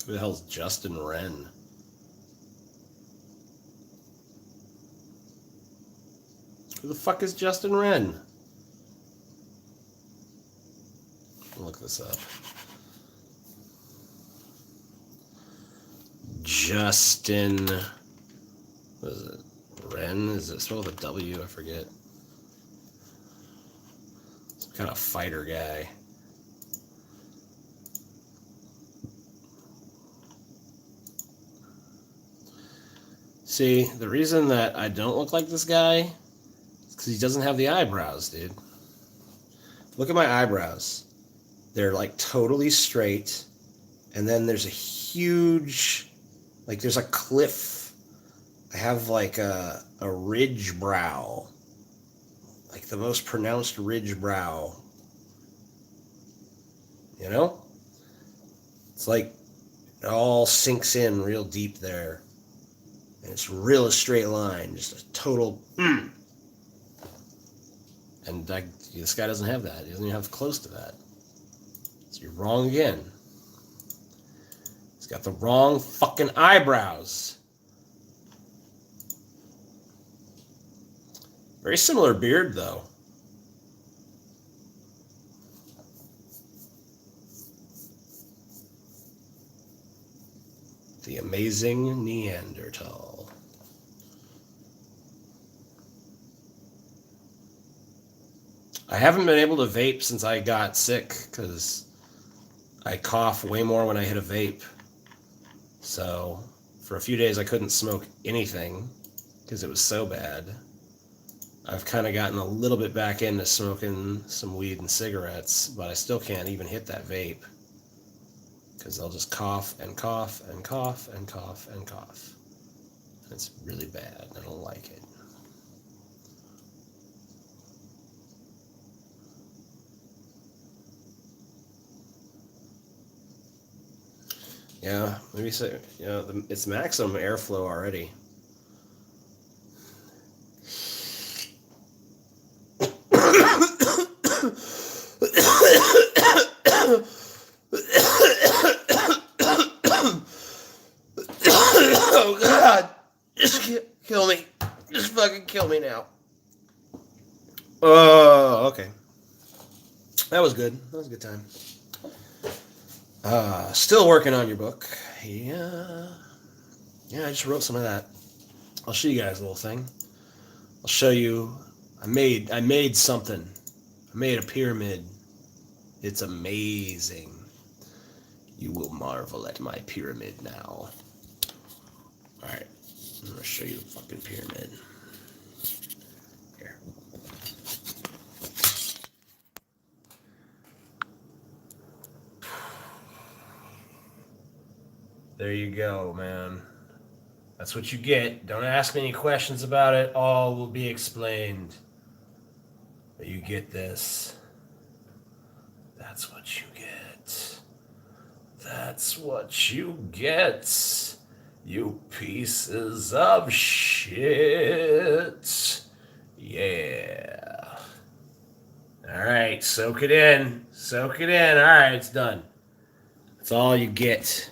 Who the hell's Justin Wren? Who the fuck is Justin Wren? I'll look this up. Justin... What is it? Wren? Is it spelled with a W? I forget. Some kind of fighter guy. See, the reason that I don't look like this guy is because he doesn't have the eyebrows, dude. Look at my eyebrows. They're like totally straight, and then there's a huge, like there's a cliff. I have like a ridge brow, like the most pronounced ridge brow. You know? It's like it all sinks in real deep there. And it's real a straight line, just a total. And this guy doesn't have that. He doesn't even have close to that. So you're wrong again. He's got the wrong fucking eyebrows. Very similar beard, though. The amazing Neanderthal. I haven't been able to vape since I got sick because I cough way more when I hit a vape. So for a few days I couldn't smoke anything because it was so bad. I've kind of gotten a little bit back into smoking some weed and cigarettes, but I still can't even hit that vape because I'll just cough and cough and cough and cough and cough. It's really bad. I don't like it. Yeah, maybe say, it's maximum airflow already. Oh God! Just kill me. Just fucking kill me now. Oh, okay. That was good. That was a good time. Still working on your book. Yeah. Yeah, I just wrote some of that. I'll show you guys a little thing. I'll show you. I made something. I made a pyramid. It's amazing. You will marvel at my pyramid now. Alright. I'm gonna show you the fucking pyramid. Here. There you go, man. That's what you get. Don't ask me any questions about it. All will be explained. But you get this. That's what you get. That's what you get. You pieces of shit. Yeah. Alright, soak it in. Soak it in. Alright, it's done. That's all you get.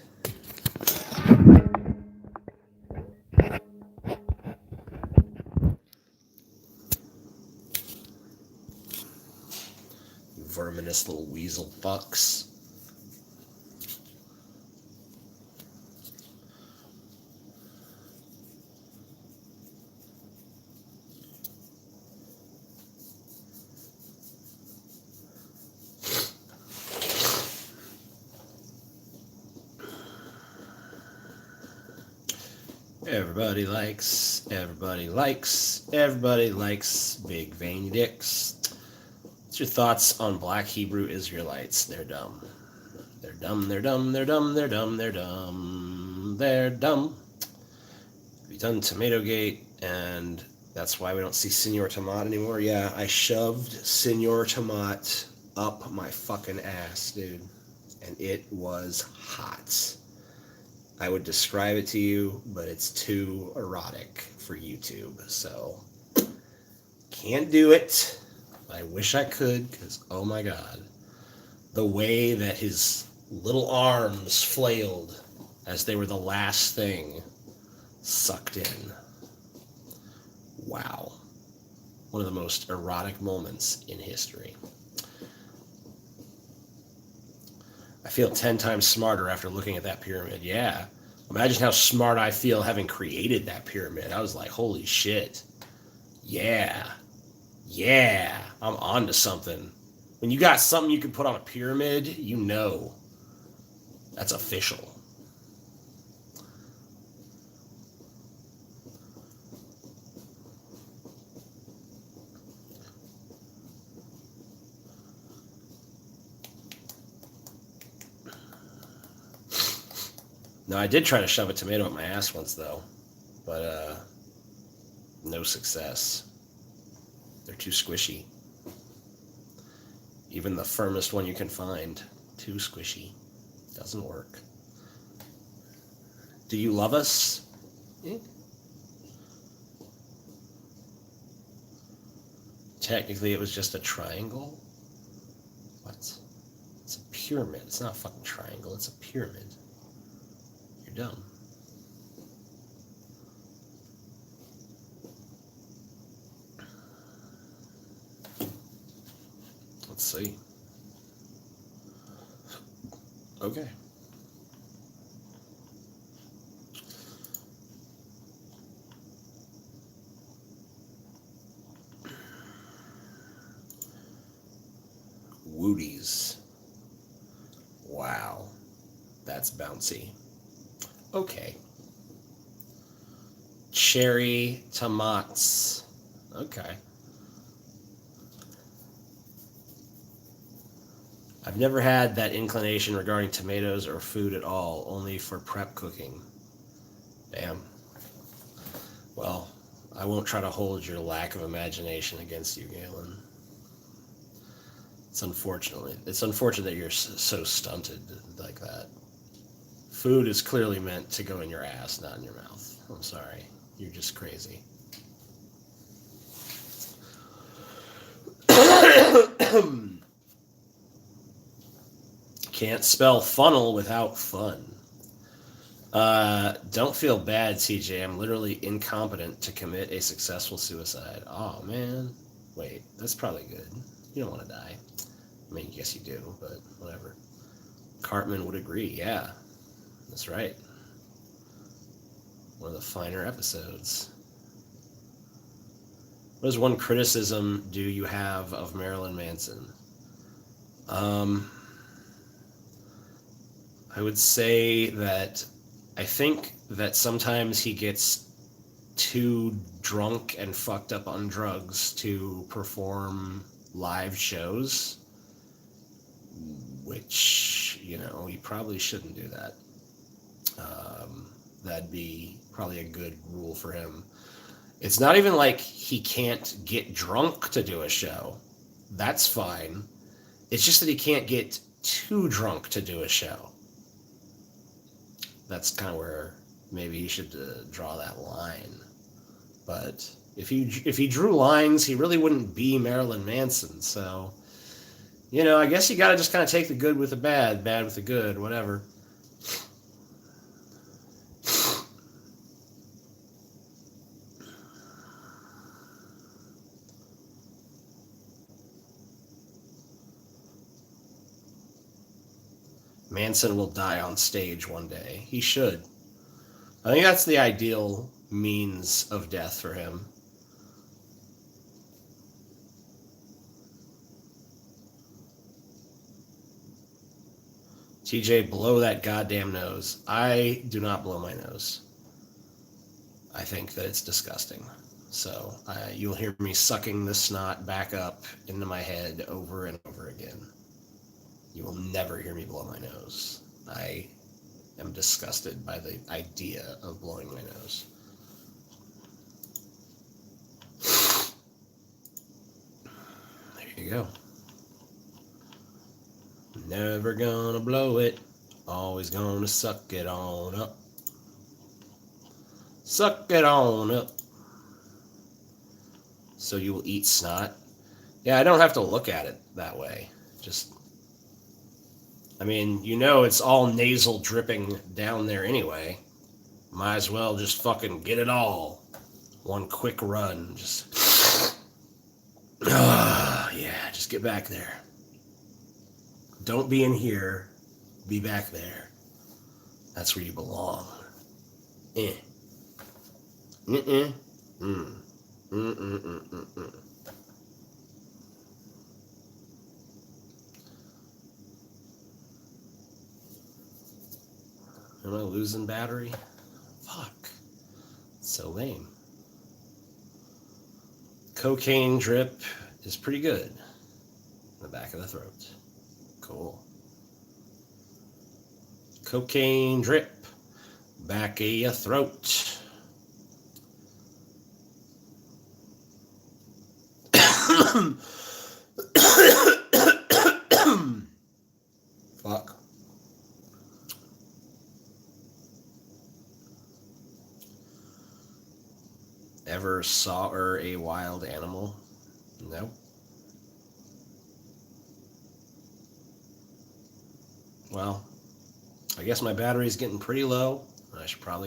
You verminous little weasel fucks. Everybody likes big veiny dicks. What's your thoughts on black Hebrew Israelites? They're dumb. They're dumb, they're dumb, they're dumb, they're dumb, they're dumb. They're dumb. We've done Tomatogate, and that's why we don't see Senor Tomat anymore. Yeah, I shoved Senor Tomat up my fucking ass, dude. And it was hot. I would describe it to you, but it's too erotic for YouTube, so can't do it. I wish I could, because oh my God, the way that his little arms flailed as they were the last thing sucked in. Wow. One of the most erotic moments in history. I feel 10 times smarter after looking at that pyramid. Yeah. Imagine how smart I feel having created that pyramid. I was like, holy shit. Yeah. Yeah. I'm onto something. When you got something you can put on a pyramid, you know that's official. No, I did try to shove a tomato up my ass once, though. But, no success. They're too squishy. Even the firmest one you can find, too squishy. Doesn't work. Do you love us? Eh. Technically, it was just a triangle. What? It's a pyramid. It's not a fucking triangle. It's a pyramid. You're dumb. Let's see. Okay. Wooties. Wow. That's bouncy. Okay. Cherry tomats. Okay. I've never had that inclination regarding tomatoes or food at all, only for prep cooking. Damn. Well, I won't try to hold your lack of imagination against you, Galen. It's unfortunate that you're so stunted like that. Food is clearly meant to go in your ass, not in your mouth. I'm sorry. You're just crazy. Can't spell funnel without fun. Don't feel bad, TJ. I'm literally incompetent to commit a successful suicide. Oh, man. Wait, that's probably good. You don't want to die. I mean, yes, you do, but whatever. Cartman would agree. Yeah, that's right. One of the finer episodes. What is one criticism do you have of Marilyn Manson? I would say that I think that sometimes he gets too drunk and fucked up on drugs to perform live shows, which, you know, he probably shouldn't do that. That'd be probably a good rule for him. It's not even like he can't get drunk to do a show. That's fine. It's just that he can't get too drunk to do a show. That's kind of where maybe he should draw that line. But if he drew lines, he really wouldn't be Marilyn Manson. So, you know, I guess you got to just kind of take the good with the bad with the good, whatever. Manson will die on stage one day. He should. I think that's the ideal means of death for him. TJ, blow that goddamn nose. I do not blow my nose. I think that it's disgusting. So you'll hear me sucking the snot back up into my head over and over again. You will never hear me blow my nose. I am disgusted by the idea of blowing my nose. There you go. Never gonna blow it. Always gonna suck it on up. Suck it on up. So you will eat snot? Yeah, I don't have to look at it that way. Just, I mean, you know it's all nasal dripping down there anyway. Might as well just fucking get it all. One quick run. Just, yeah, just get back there. Don't be in here. Be back there. That's where you belong. Eh. Mm-mm. Mm. Mm-mm-mm-mm-mm. Am I losing battery? Fuck. So lame. Cocaine drip is pretty good. In the back of the throat. Cool. Cocaine drip. Back of your throat. Fuck. Ever saw a wild animal? No. Well, I guess my battery's getting pretty low. I should probably